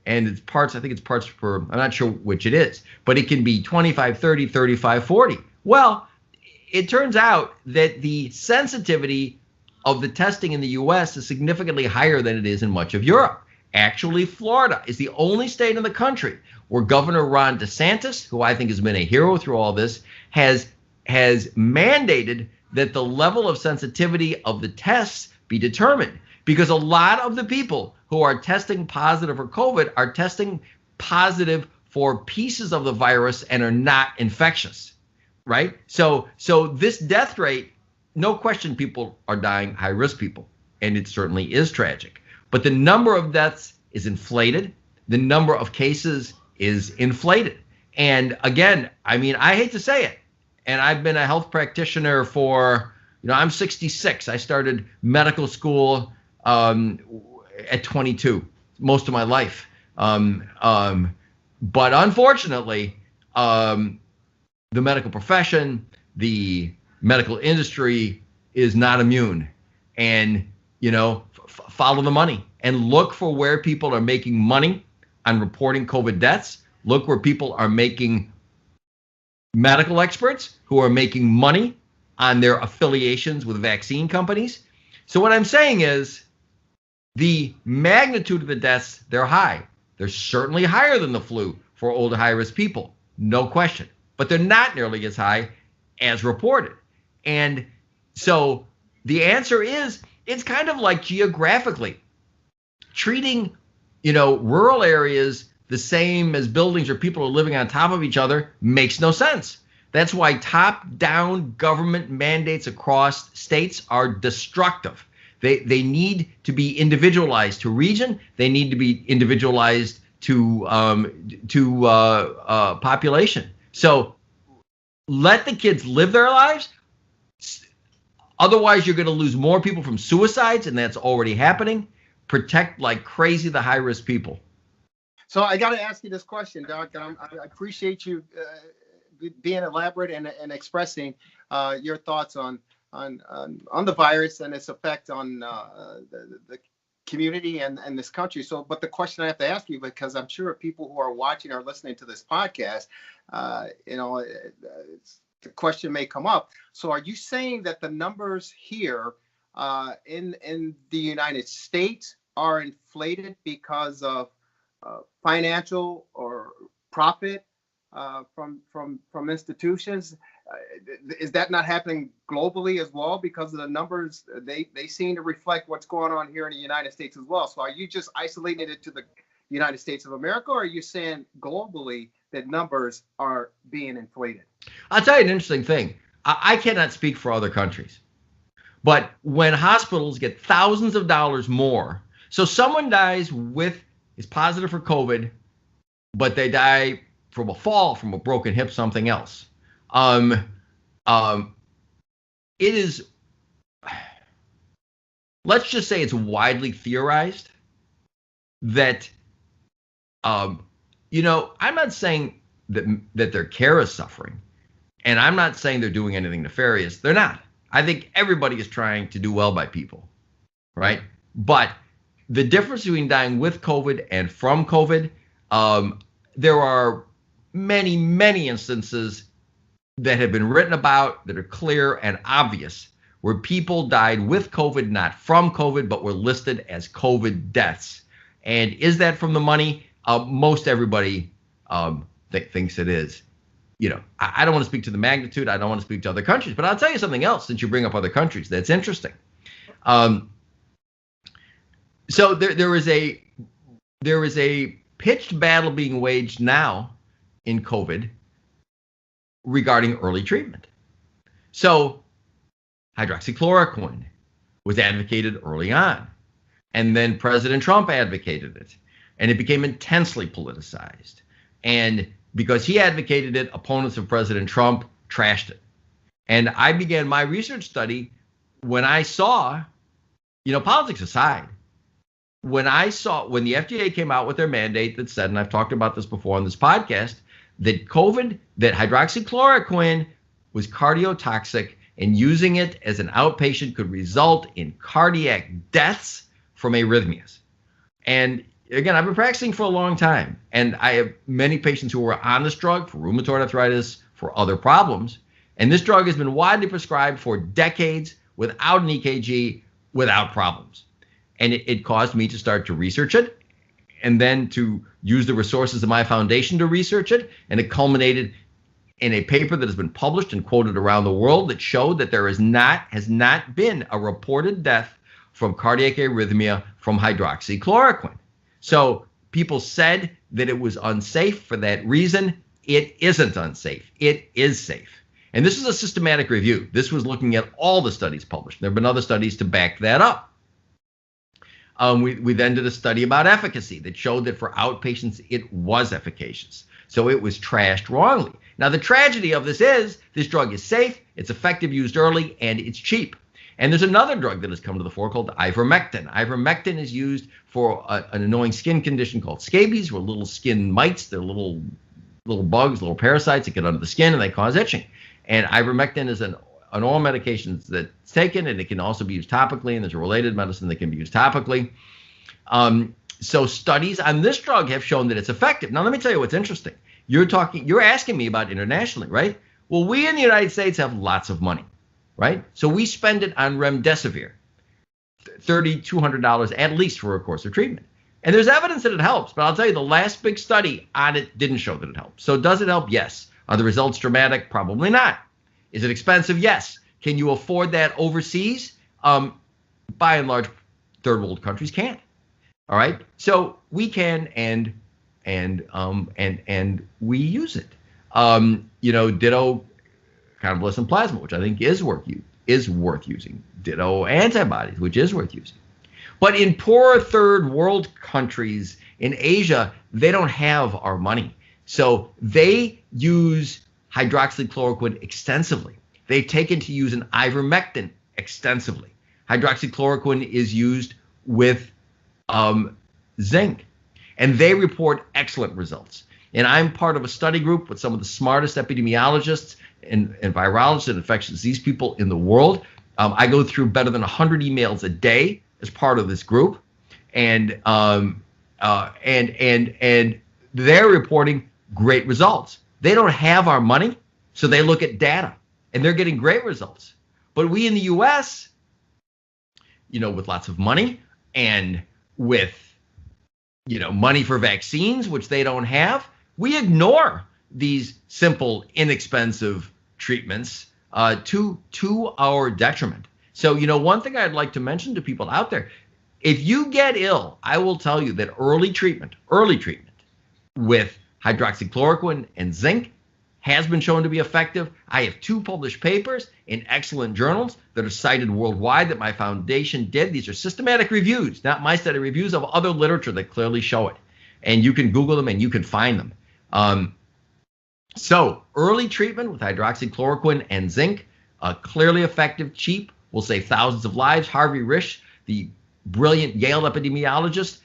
And it's parts, I think it's parts per, I'm not sure which it is, but it can be 25, 30, 35, 40. Well, it turns out that the sensitivity of the testing in the US is significantly higher than it is in much of Europe. Actually, Florida is the only state in the country where Governor Ron DeSantis, who I think has been a hero through all this, has mandated that the level of sensitivity of the tests be determined, because a lot of the people who are testing positive for COVID are testing positive for pieces of the virus and are not infectious, right? So this death rate, no question people are dying, high-risk people, and it certainly is tragic. But the number of deaths is inflated. The number of cases is inflated. And again, I mean, I hate to say it, and I've been a health practitioner for, I'm 66. I started medical school at 22, most of my life. But unfortunately, the medical profession, the medical industry is not immune. And, follow the money and look for where people are making money on reporting COVID deaths. Look where people are making medical experts who are making money on their affiliations with vaccine companies. So what I'm saying is the magnitude of the deaths, they're high. They're certainly higher than the flu for older high-risk people, no question. But they're not nearly as high as reported. And so the answer is, it's kind of like geographically treating, rural areas the same as buildings where people are living on top of each other makes no sense. That's why top-down government mandates across states are destructive. They need to be individualized to region. They need to be individualized to population. So let the kids live their lives. Otherwise, you're going to lose more people from suicides, and that's already happening. Protect like crazy the high-risk people. So I got to ask you this question, Doc, and I appreciate you being elaborate and expressing your thoughts on the virus and its effect on the community and this country. So, but the question I have to ask you, because I'm sure people who are watching or listening to this podcast, the question may come up. So are you saying that the numbers here in the United States are inflated because of financial or profit from institutions? Is that not happening globally as well? Because of the numbers, they seem to reflect what's going on here in the United States as well. So are you just isolating it to the United States of America, or are you saying globally that numbers are being inflated? I'll tell you an interesting thing. I cannot speak for other countries, but when hospitals get thousands of dollars more, so someone is positive for COVID, but they die from a fall, from a broken hip, something else. It is, let's just say it's widely theorized that, I'm not saying that their care is suffering, and I'm not saying they're doing anything nefarious. They're not. I think everybody is trying to do well by people, right? But the difference between dying with COVID and from COVID, there are many, many instances that have been written about that are clear and obvious where people died with COVID, not from COVID, but were listed as COVID deaths. And is that from the money? Most everybody thinks it is. I don't want to speak to the magnitude. I don't want to speak to other countries, but I'll tell you something else since you bring up other countries that's interesting. So there is a pitched battle being waged now in COVID regarding early treatment. So hydroxychloroquine was advocated early on, and then President Trump advocated it, and it became intensely politicized. And because he advocated it, opponents of President Trump trashed it. And I began my research study when I saw, politics aside, when the FDA came out with their mandate that said, and I've talked about this before on this podcast, that hydroxychloroquine was cardiotoxic, and using it as an outpatient could result in cardiac deaths from arrhythmias. And again, I've been practicing for a long time, and I have many patients who were on this drug for rheumatoid arthritis, for other problems. And this drug has been widely prescribed for decades without an EKG, without problems. And it caused me to start to research it, and then to use the resources of my foundation to research it. And it culminated in a paper that has been published and quoted around the world that showed that there has not been a reported death from cardiac arrhythmia from hydroxychloroquine. So people said that it was unsafe for that reason. It isn't unsafe. It is safe. And this is a systematic review. This was looking at all the studies published. There have been other studies to back that up. We then did a study about efficacy that showed that for outpatients, it was efficacious. So it was trashed wrongly. Now, the tragedy of this is this drug is safe, it's effective, used early, and it's cheap. And there's another drug that has come to the fore called ivermectin. Ivermectin is used for an annoying skin condition called scabies, where little skin mites, they're little bugs, little parasites that get under the skin and they cause itching. And ivermectin is an oral medication that's taken, and it can also be used topically, and there's a related medicine that can be used topically. So studies on this drug have shown that it's effective. Now, let me tell you what's interesting. You're asking me about internationally, right? Well, we in the United States have lots of money, right? So we spend it on remdesivir, $3,200 at least for a course of treatment. And there's evidence that it helps, but I'll tell you, the last big study on it didn't show that it helps. So does it help? Yes. Are the results dramatic? Probably not. Is it expensive? Yes. Can you afford that overseas? By and large, third world countries can't. All right. So we can, and we use it. Ditto convalescent plasma, which I think is worth using. Ditto antibodies, which is worth using. But in poorer third world countries in Asia, they don't have our money. So they use hydroxychloroquine extensively. They've taken to use an ivermectin extensively. Hydroxychloroquine is used with zinc, and they report excellent results. And I'm part of a study group with some of the smartest epidemiologists and virologists and infectious disease people in the world. I go through better than 100 emails a day as part of this group, and they're reporting great results. They don't have our money, so they look at data, and they're getting great results. But we in the U.S., with lots of money and with, money for vaccines, which they don't have, we ignore these simple, inexpensive treatments to our detriment. So, one thing I'd like to mention to people out there, if you get ill, I will tell you that early treatment with hydroxychloroquine and zinc has been shown to be effective. I have 2 published papers in excellent journals that are cited worldwide that my foundation did. These are systematic reviews, not my study, reviews of other literature that clearly show it. And you can Google them and you can find them. So early treatment with hydroxychloroquine and zinc, clearly effective, cheap, will save thousands of lives. Harvey Risch, the brilliant Yale epidemiologist,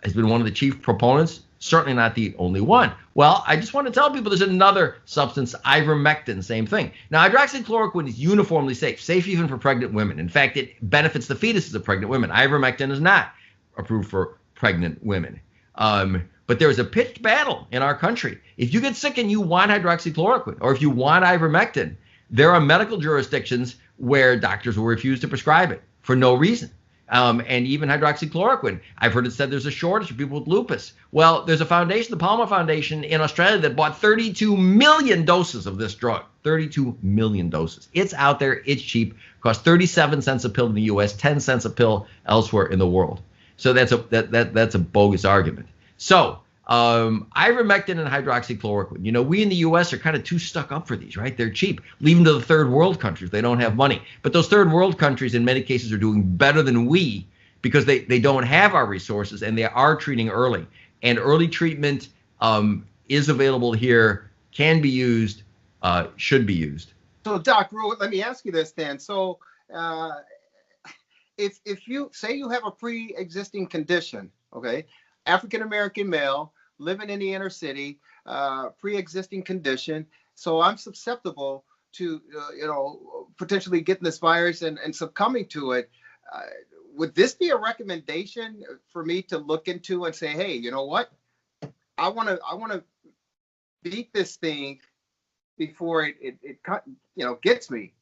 has been one of the chief proponents, certainly not the only one. Well, I just want to tell people there's another substance, ivermectin, same thing. Now, hydroxychloroquine is uniformly safe even for pregnant women. In fact, it benefits the fetuses of pregnant women. Ivermectin is not approved for pregnant women. But there is a pitched battle in our country. If you get sick and you want hydroxychloroquine, or if you want ivermectin, there are medical jurisdictions where doctors will refuse to prescribe it for no reason. And even hydroxychloroquine, I've heard it said there's a shortage for people with lupus. Well, there's a foundation, the Palmer Foundation in Australia, that bought 32 million doses of this drug. 32 million doses. It's out there. It's cheap. Costs 37 cents a pill in the U.S., 10 cents a pill elsewhere in the world. So that's a bogus argument. So ivermectin and hydroxychloroquine. We in the U.S. are kind of too stuck up for these, right? They're cheap. Leave them to the third world countries. They don't have money. But those third world countries in many cases are doing better than we because they don't have our resources, and they are treating early. And early treatment is available here, can be used, should be used. So, Doc, let me ask you this then. So if you say you have a pre-existing condition, okay, African-American male, living in the inner city, pre-existing condition. So I'm susceptible to, potentially getting this virus and succumbing to it. Would this be a recommendation for me to look into and say, hey, you know what? I want to beat this thing before it gets me.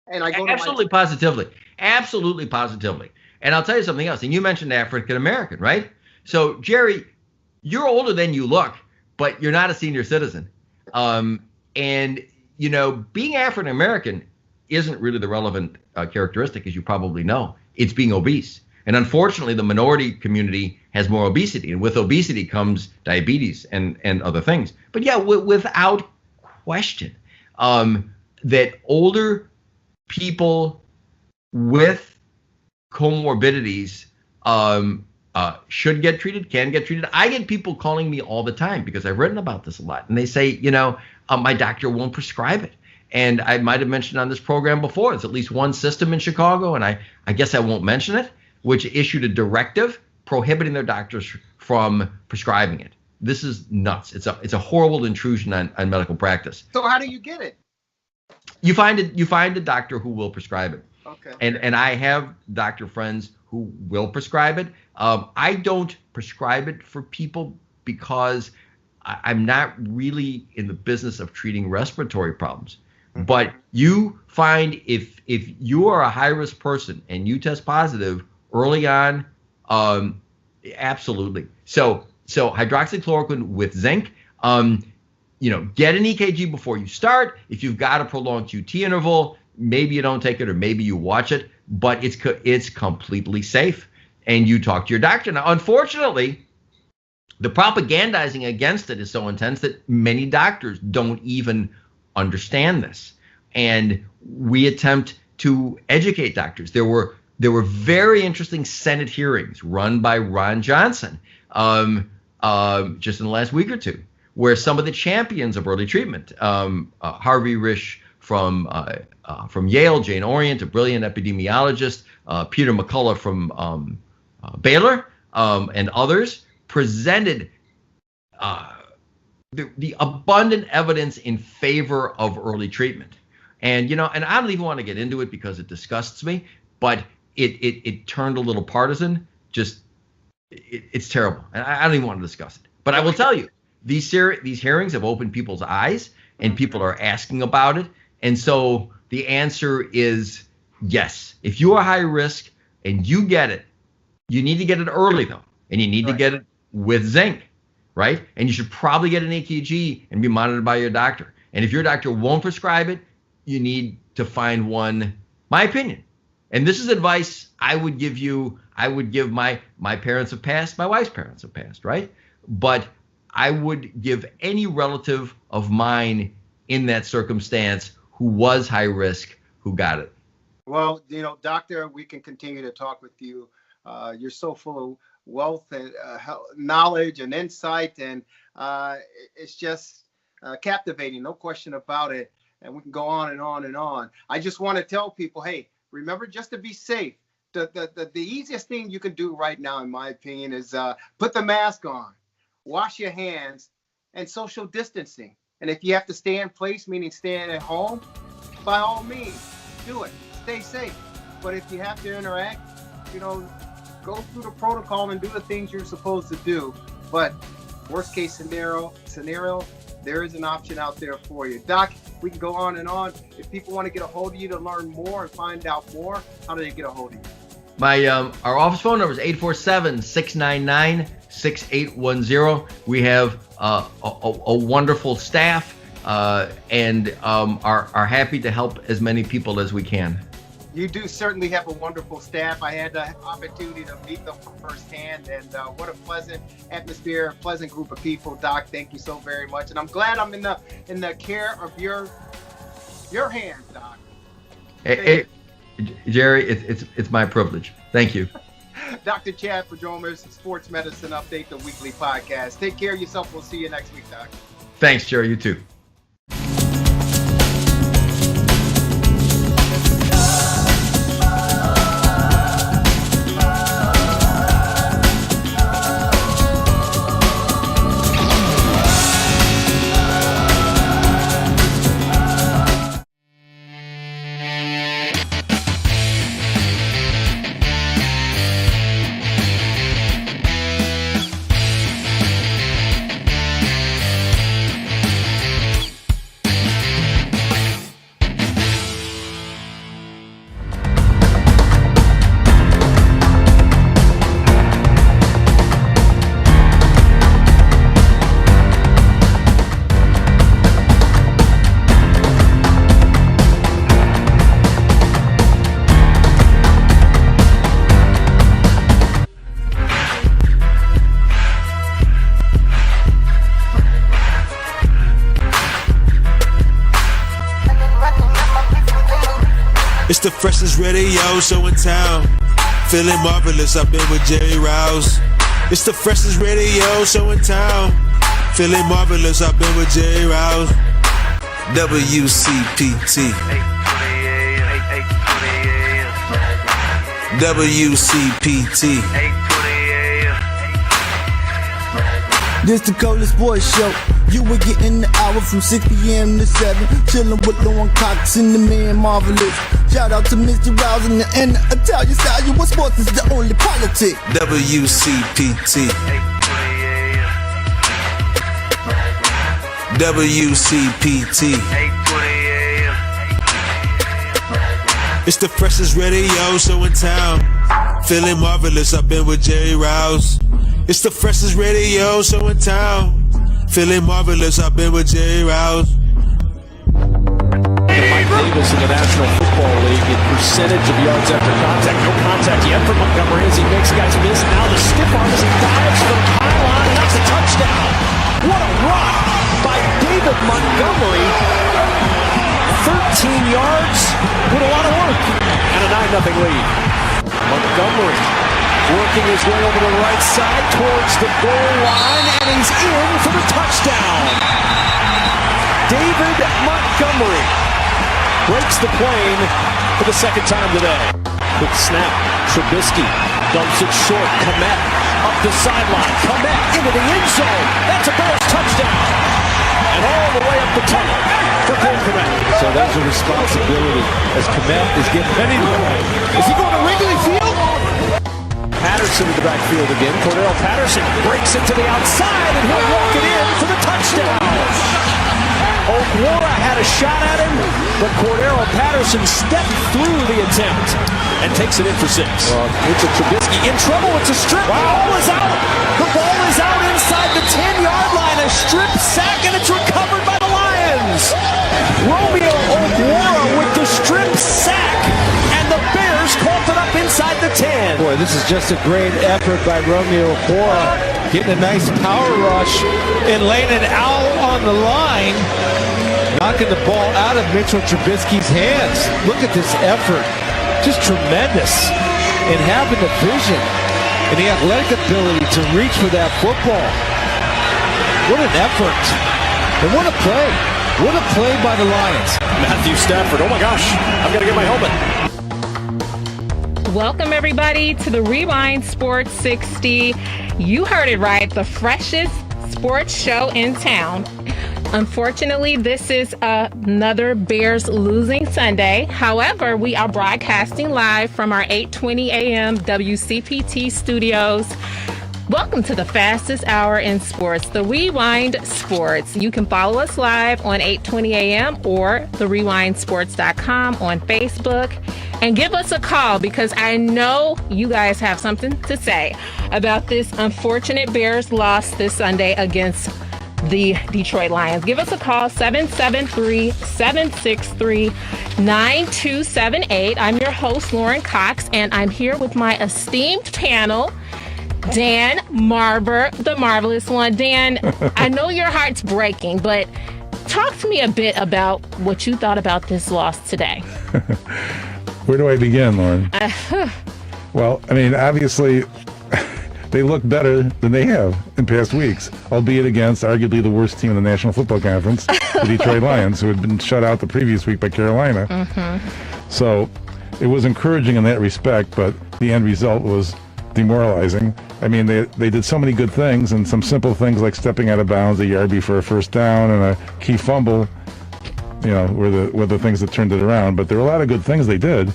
And I go absolutely positively. And I'll tell you something else. And you mentioned African-American, right? So, Jerry, you're older than you look, but you're not a senior citizen. And, being African-American isn't really the relevant characteristic, as you probably know. It's being obese. And unfortunately, the minority community has more obesity. And with obesity comes diabetes and other things. But yeah, without question, that older people with comorbidities should get treated, can get treated. I get people calling me all the time because I've written about this a lot, and they say, my doctor won't prescribe it. And I might have mentioned on this program before, there's at least one system in Chicago, and I guess I won't mention it, which issued a directive prohibiting their doctors from prescribing it. This is nuts. It's a horrible intrusion on medical practice. So how do you get it? You find a doctor who will prescribe it. Okay. And I have doctor friends who will prescribe it. I don't prescribe it for people because I'm not really in the business of treating respiratory problems. But you find if you are a high-risk person and you test positive early on, absolutely. So hydroxychloroquine with zinc, get an EKG before you start. If you've got a prolonged QT interval, maybe you don't take it or maybe you watch it, but it's completely safe. And you talk to your doctor. Now, unfortunately, the propagandizing against it is so intense that many doctors don't even understand this. And we attempt to educate doctors. There were very interesting Senate hearings run by Ron Johnson just in the last week or two, where some of the champions of early treatment, Harvey Risch from Yale, Jane Orient, a brilliant epidemiologist, Peter McCullough from Baylor, and others, presented the abundant evidence in favor of early treatment. And and I don't even want to get into it because it disgusts me, but it turned a little partisan. It's terrible, and I don't even want to discuss it. But I will tell you, these hearings have opened people's eyes, and people are asking about it. And so the answer is yes. If you are high risk and you get it, you need to get it early though, and you need to get it with zinc, right? And you should probably get an EKG and be monitored by your doctor. And if your doctor won't prescribe it, you need to find one. My opinion, and this is advice I would give you. I would give my parents have passed, my wife's parents have passed, right? But I would give any relative of mine in that circumstance who was high risk who got it. Well, doctor, we can continue to talk with you. You're so full of wealth and knowledge and insight, and it's just captivating, no question about it. And we can go on and on and on. I just want to tell people, hey, remember, just to be safe, the easiest thing you can do right now, in my opinion, is put the mask on, wash your hands, and social distancing. And if you have to stay in place, meaning staying at home, by all means, do it. Stay safe. But if you have to interact, go through the protocol and do the things you're supposed to do. But worst case scenario, there is an option out there for you. Doc, we can go on and on. If people want to get a hold of you to learn more and find out more, how do they get a hold of you? Our office phone number is 847-699-6810. We have a wonderful staff and are happy to help as many people as we can. You do certainly have a wonderful staff. I had the opportunity to meet them firsthand, and what a pleasant atmosphere, pleasant group of people. Doc, thank you so very much, and I'm glad I'm in the care of your hands, Doc. Hey, Jerry, it's my privilege. Thank you. Dr. Chad Prodromos, Sports Medicine Update, the weekly podcast. Take care of yourself. We'll see you next week, Doc. Thanks, Jerry. You too. It's the freshest radio show in town. Feeling marvelous, I've been with Jerry Riles. It's the freshest radio show in town. Feeling marvelous, I've been with Jerry Riles. WCPT. WCPT. This the coldest sports show. You were getting the hour from 6 p.m. to 7. Chilling with Lauren Cox and the man Marvelous. Shout out to Mr. Riles and the Italian style. You what sports is the only politic. WCPT. WCPT. It's the freshest radio show in town. Feeling marvelous, I've been with Jerry Riles. It's the freshest radio show in town. Feeling marvelous, I've been with Jerry Riles. Mike Davis in the National Football League in percentage of yards after contact. No contact yet for Montgomery as he makes guys miss. Now the stiff arm as he dives for the pylon, and that's a touchdown. What a run by David Montgomery. 13 yards with a lot of work and a 9-0 lead. Montgomery working his way over the right side towards the goal line, and he's in for the touchdown. David Montgomery breaks the plane for the second time today. Quick snap, Trubisky dumps it short, Kmet up the sideline, Kmet into the end zone. That's a Bears touchdown. And all the way up the tunnel for Cole Kmet. So there's a responsibility as Kmet is getting ready to go. Is he going to Wrigley Field? Patterson in the backfield again. Cordell Patterson breaks it to the outside, and he'll walk it in for the touchdown. Okwara had a shot at him, but Cordell Patterson stepped through the attempt and takes it in for 6. Mitchell Trubisky in trouble. It's a strip. Wow. The ball is out. The ball is out inside the 10-yard line. A strip sack, and it's recovered by the Lions. Romeo Okwara with the strip sack, and the Bears coughed it up inside the 10. Boy, this is just a great effort by Romeo Okwara, getting a nice power rush and laying it out on the line, knocking the ball out of Mitchell Trubisky's hands. Look at this effort, just tremendous, and having the vision and the athletic ability to reach for that football. What an effort, and what a play. What a play by the Lions. Matthew Stafford, oh my gosh, I've got to get my helmet. Welcome, everybody, to the Rewind Sports 60. You heard it right, the freshest sports show in town. Unfortunately, this is another Bears losing Sunday. However, we are broadcasting live from our 8:20 a.m. WCPT studios. Welcome to the fastest hour in sports, the Rewind Sports. You can follow us live on 8:20 a.m. or therewindsports.com on Facebook. And give us a call because I know you guys have something to say about this unfortunate Bears loss this Sunday against the Detroit Lions. Give us a call, 773-763-9278. I'm your host, Lauren Cox, and I'm here with my esteemed panel, Dan Marver, the marvelous one. Dan, I know your heart's breaking, but talk to me a bit about what you thought about this loss today. Where do I begin, Lauren? Well, I mean, obviously, they look better than they have in past weeks, albeit against arguably the worst team in the National Football Conference, the Detroit Lions, who had been shut out the previous week by Carolina. Mm-hmm. So it was encouraging in that respect, but the end result was demoralizing. I mean, they did so many good things, and some simple things like stepping out of bounds a yard before a first down and a key fumble, you know, were the things that turned it around. But there were a lot of good things they did.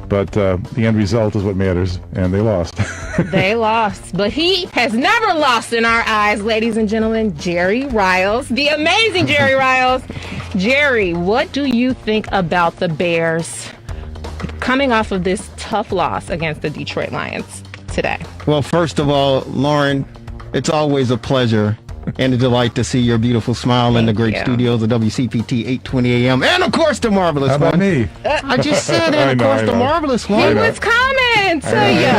But the end result is what matters, and they lost. They lost, but he has never lost in our eyes, ladies and gentlemen. Jerry Riles, the amazing Jerry Riles. Jerry, what do you think about the Bears coming off of this tough loss against the Detroit Lions today? Well, first of all, Lauren, it's always a pleasure and a delight to see your beautiful smile in the great studios of WCPT 8:20 a.m. And of course, the marvelous one. How about me? I just said, and of course, the marvelous one. He was coming to you.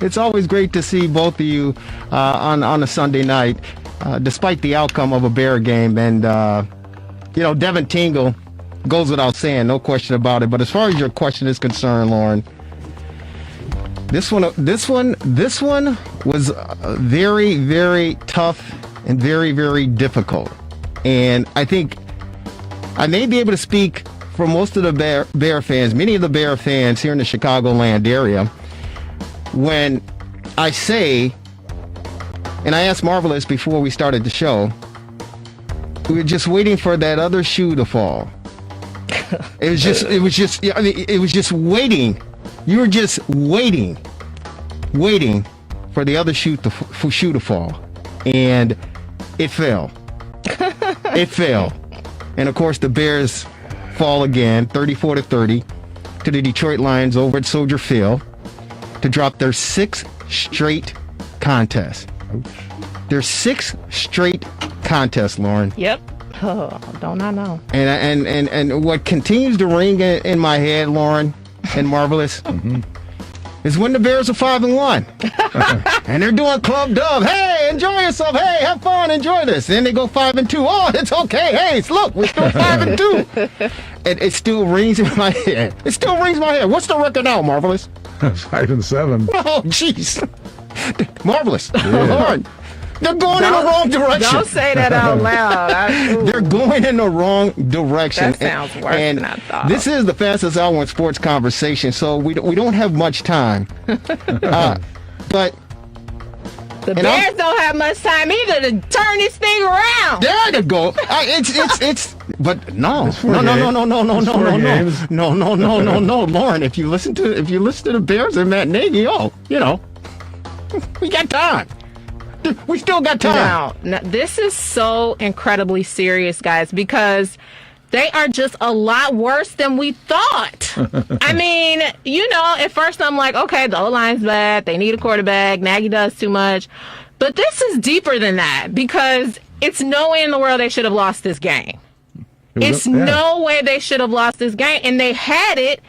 It's always great to see both of you on a Sunday night, despite the outcome of a Bear game. And you know, Devin Tingle goes without saying, no question about it. But as far as your question is concerned, Lauren, This one was very, very tough and very, very difficult. And I think I may be able to speak for most of the Bear fans, many of the Bear fans here in the Chicagoland area, when I say, and I asked Marvelous before we started the show, we were just waiting for that other shoe to fall. It was just waiting. You were just waiting for the other shoe to fall, and it fell. It fell, and of course the Bears fall again, 34-30, to the Detroit Lions over at Soldier Field to drop their 6th straight contest. Their 6th straight contest, Lauren. Yep. Oh, don't I know? And what continues to ring in my head, Lauren and Marvelous, is when the Bears are 5-1, and they're doing Club Dub. Hey, enjoy yourself. Hey, have fun. Enjoy this. Then they go 5-2. Oh, it's okay. Hey, look, we're still 5-2. And it still rings in my head. It still rings in my head. What's the record now, Marvelous? 5-7. Oh, jeez. Marvelous. Lauren. They're going in the wrong direction. Don't say that out loud. They're going in the wrong direction. That sounds worse than I thought. This is the fastest hour in sports conversation, so we don't have much time. But the Bears don't have much time either to turn this thing around. There you go. But no, Lauren. If you listen to the Bears and Matt Nagy, we got time. We still got time. Now, this is so incredibly serious, guys, because they are just a lot worse than we thought. I mean, at first I'm like, okay, the O-line's bad. They need a quarterback. Nagy does too much. But this is deeper than that, because it's no way in the world they should have lost this game. No way they should have lost this game. And they had it,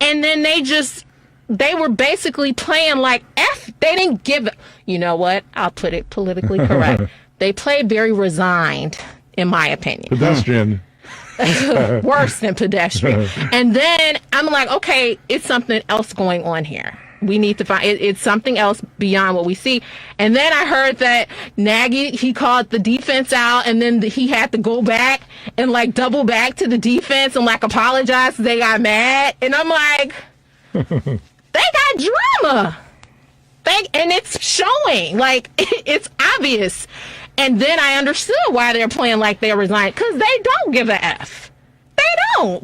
and then they were basically playing like F. They didn't give it. You know what? I'll put it politically correct. They played very resigned, in my opinion. Pedestrian. Worse than pedestrian. And then I'm like, okay, it's something else going on here. We need to find it's something else beyond what we see. And then I heard that Nagy, he called the defense out, and then he had to go back and double back to the defense and apologize because they got mad. And I'm like, they got drama. And it's showing. It's obvious. And then I understood why they're playing like they're resigned, because they don't give a F. They don't.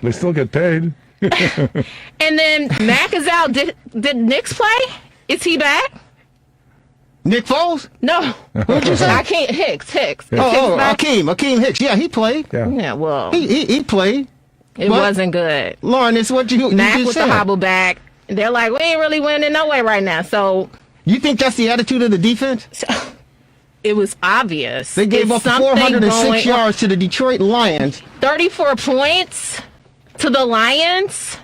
They still get paid. And then Mac is out. Did Nick's play? Is he back? Nick Foles? No. What'd you say? Hicks. Akeem Hicks. Yeah, he played. Yeah, well. He played. It wasn't good. Lauren, it's what you Mac just with said. the hobble back. They're like, we ain't really winning no way right now. So you think that's the attitude of the defense? It was obvious. They gave up 406 yards to the Detroit Lions. 34 points to the Lions.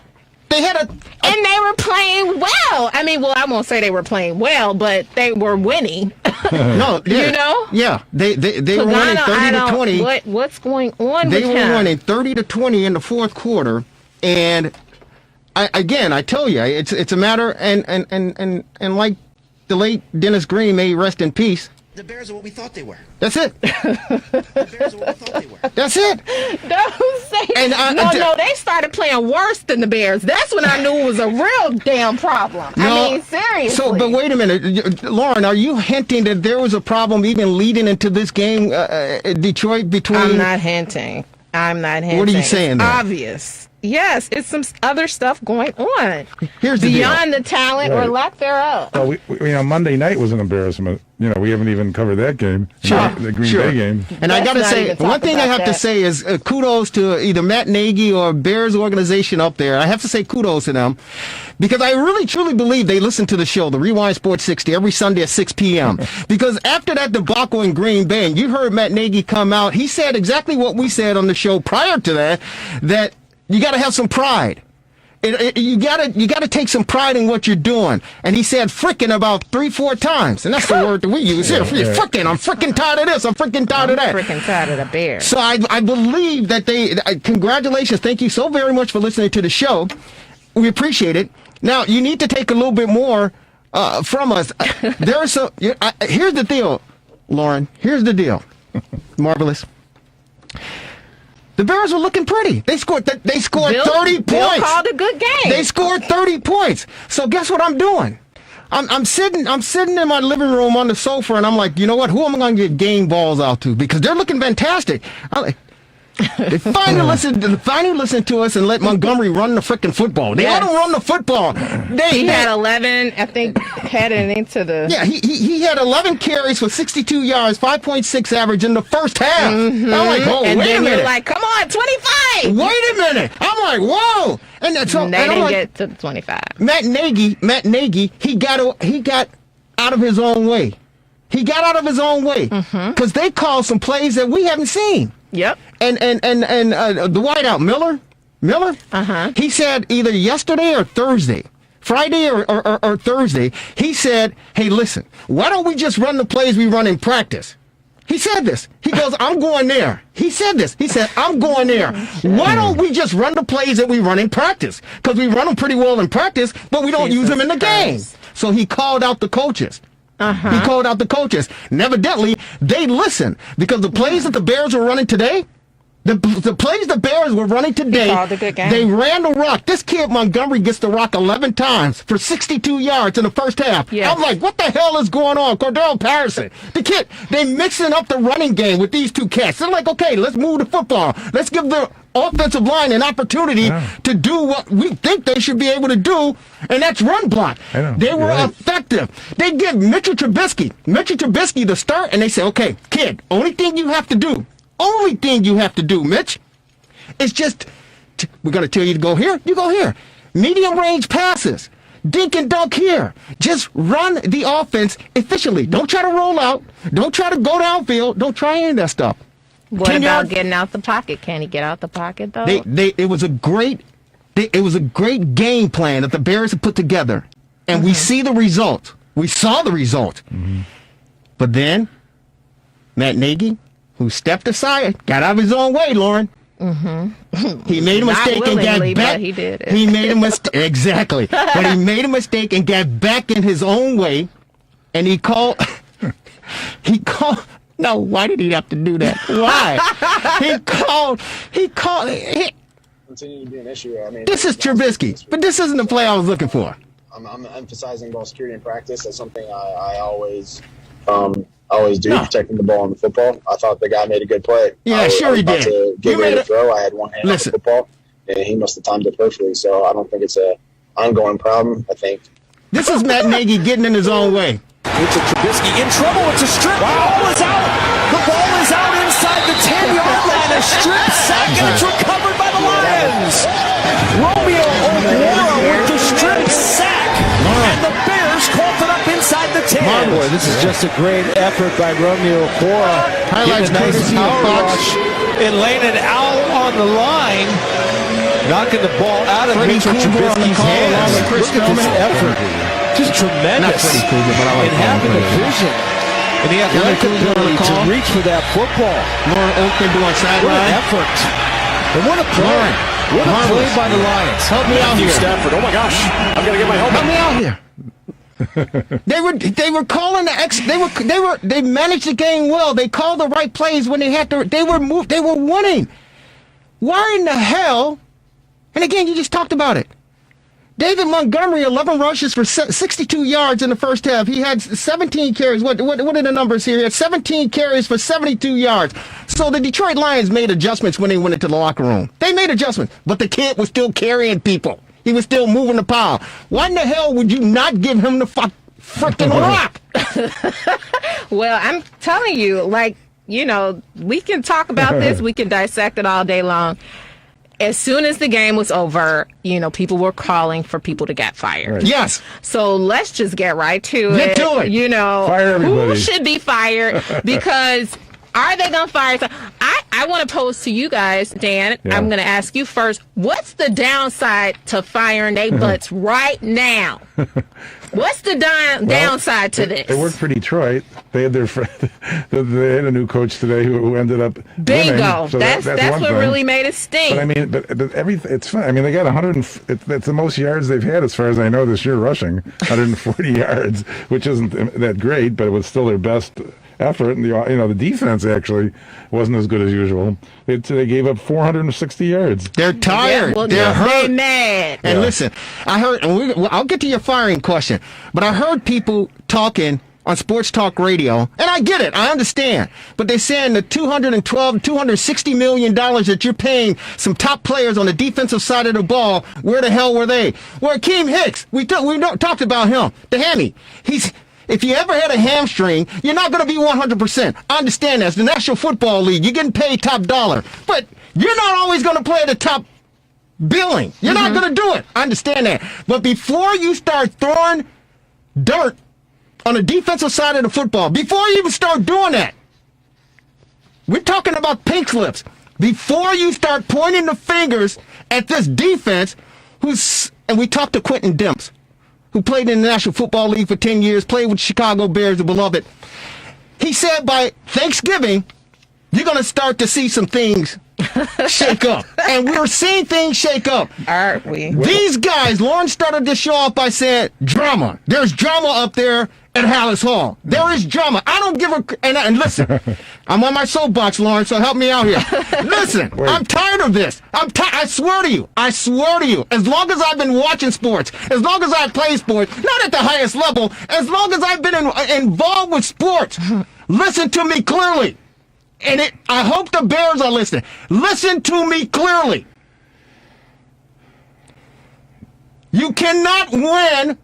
They had and they were playing well. I mean, I won't say they were playing well, but they were winning. No, yeah, Yeah, they were winning 30-20. What's going on? They were winning 30-20 in the fourth quarter, and I tell you, it's a matter, and like the late Dennis Green, may he rest in peace. The Bears are what we thought they were. That's it. The Bears are what we thought they were. That's it. Don't say no, they started playing worse than the Bears. That's when I knew it was a real damn problem. No, I mean, seriously. But wait a minute. Lauren, are you hinting that there was a problem even leading into this game, Detroit, between... I'm not hinting. What are you saying It's there? Obvious. Yes, it's some other stuff going on. Here's the beyond deal. the talent or lack thereof. Well, Monday night was an embarrassment. We haven't even covered that game. Sure. The Green Bay game. And I got to say, one thing I have to say is kudos to either Matt Nagy or Bears organization up there. I have to say kudos to them, because I really, truly believe they listen to the show, the Rewind Sports 60, every Sunday at 6 p.m. Because after that debacle in Green Bay, and you heard Matt Nagy come out, he said exactly what we said on the show prior to that you got to have some pride. You gotta take some pride in what you're doing. And he said frickin' about 3-4 times. And that's the word that we use here. Frickin'. I'm frickin' tired of this. I'm frickin' tired of that. Frickin' tired of the Bears. So I believe that congratulations. Thank you so very much for listening to the show. We appreciate it. Now, you need to take a little bit more from us. Here's the deal, Lauren. Here's the deal. Marvelous. The Bears were looking pretty. They scored 30 points. Bill called a good game. They scored 30 points. So guess what I'm doing? I'm sitting in my living room on the sofa, and I'm like, you know what? Who am I going to get game balls out to? Because they're looking fantastic. They finally listened to us and let Montgomery run the freaking football. They let him run the football. He had 11, I think, heading into the... Yeah, he had 11 carries for 62 yards, 5.6 average in the first half. Mm-hmm. I'm like, oh, and wait then a minute. you're like, come on, 25! Wait a minute. I'm like, whoa. And so, they didn't get to 25. Matt Nagy, he got out of his own way. He got out of his own way because they called some plays that we haven't seen. Yep. And the wideout Miller. He said either yesterday or Thursday, Friday or Thursday. He said, "Hey, listen, why don't we just run the plays we run in practice?" He said this. He goes, "I'm going there." He said this. He said, "I'm going there. Why don't we just run the plays that we run in practice? Because we run them pretty well in practice, but we don't use them in the game." So he called out the coaches. He called out the coaches. And evidently, they listened because the plays that the Bears were running today, the plays the Bears were running today, they ran the rock. This kid Montgomery gets the rock 11 times for 62 yards in the first half. Yes. I'm like, what the hell is going on? Cordell Patterson, the kid, they mixing up the running game with these two cats. They're like, okay, let's move the football. Let's give the offensive line an opportunity to do what we think they should be able to do, and that's run block. They were effective. They give Mitchell Trubisky the start, and they say, okay, kid, only thing you have to do, Mitch, is just, we're going to tell you to go here, you go here. Medium range passes. Dink and dunk here. Just run the offense efficiently. Don't try to roll out. Don't try to go downfield. Don't try any of that stuff. What about getting out the pocket? Can he get out the pocket though? It was a great game plan that the Bears had put together, and we see the result. We saw the result. But then Matt Nagy, who stepped aside, got out of his own way, Lauren. He made a mistake and got back. But he did it. He made a mistake. Exactly. But he made a mistake and got back in his own way, and he called. No, why did he have to do that? Why? He called. Continue to be an issue. I mean, This is Trubisky, but this isn't the play I was looking for. I'm emphasizing ball security in practice. That's something I always do, protecting the ball and the football. I thought the guy made a good play. Yeah, sure he did. To get ready to throw. I had one hand on the football, and he must have timed it perfectly. So I don't think it's an ongoing problem. I think this is Matt Nagy getting in his own way. Mitchell Trubisky in trouble. It's a strip. The ball is out. The ball is out inside the 10-yard line. A strip sack, and it's recovered by the Lions. Romeo Okwara with the strip sack, and the Bears coughed it up inside the 10. Boy, this is just a great effort by Romeo Okwara. Highlights getting a nice courtesy of power Fox. rush and laying it out on the line, knocking the ball out of Mitchell Trubisky's hands. Look at this effort. Just tremendous. And having a vision and the athletic ability to reach for that football. Lauren Oakman doing sideline. What an effort. And what a play. What a play by the Lions. Help me out here. Stafford. Oh my gosh. I'm going to get my helmet. Help me out here. They were calling they managed the game well. They called the right plays when they had to. They were winning. Why in the hell? And again, you just talked about it. David Montgomery, 11 rushes for 62 yards in the first half. He had 17 carries. What are the numbers here? He had 17 carries for 72 yards. So the Detroit Lions made adjustments when they went into the locker room. They made adjustments, but the kid was still carrying people. He was still moving the pile. Why in the hell would you not give him the freaking rock? Well, I'm telling you, we can talk about this. We can dissect it all day long. As soon as the game was over, people were calling for people to get fired. Right. Yes. So let's just get right to it. Get to it. Fire everybody. Who should be fired? Because are they going to fire? I want to pose to you guys, Dan. Yeah. I'm going to ask you first. What's the downside to firing they butts right now? What's the downside to this? It worked for Detroit. They had they had a new coach today who ended up bingo. Winning, so that's one what thing. really made it stink. But I mean, but everything, it's fun. I mean, they got 100. It's the most yards they've had as far as I know this year rushing, 140 yards, which isn't that great, but it was still their best effort. And the defense actually wasn't as good as usual. They gave up 460 yards. They're tired. Yeah, well, they're hurt. They're mad. And listen, I heard, and I'll get to your firing question, but I heard people talking on sports talk radio, and I get it, I understand, but they're saying the $260 million that you're paying some top players on the defensive side of the ball, where the hell were they? Well, Akeem Hicks, we talked about him, the hammy. If you ever had a hamstring, you're not going to be 100%. I understand that. It's the National Football League. You're getting paid top dollar. But you're not always going to play at the top billing. You're not going to do it. I understand that. But before you start throwing dirt on the defensive side of the football, before you even start doing that, we're talking about pink slips. Before you start pointing the fingers at this defense, and we talked to Quentin Demps, who played in the National Football League for 10 years, played with Chicago Bears, the beloved. He said by Thanksgiving, you're going to start to see some things shake up. And we're seeing things shake up. Aren't we? These guys, Lauren started this show off by saying, drama. There's drama up there at Hallis Hall. There is drama. I don't give a... And listen, I'm on my soapbox, Lauren, so help me out here. Listen, I'm tired of this. I swear to you. As long as I've been watching sports, as long as I've played sports, not at the highest level, as long as I've been involved with sports, listen to me clearly. And I hope the Bears are listening. Listen to me clearly. You cannot win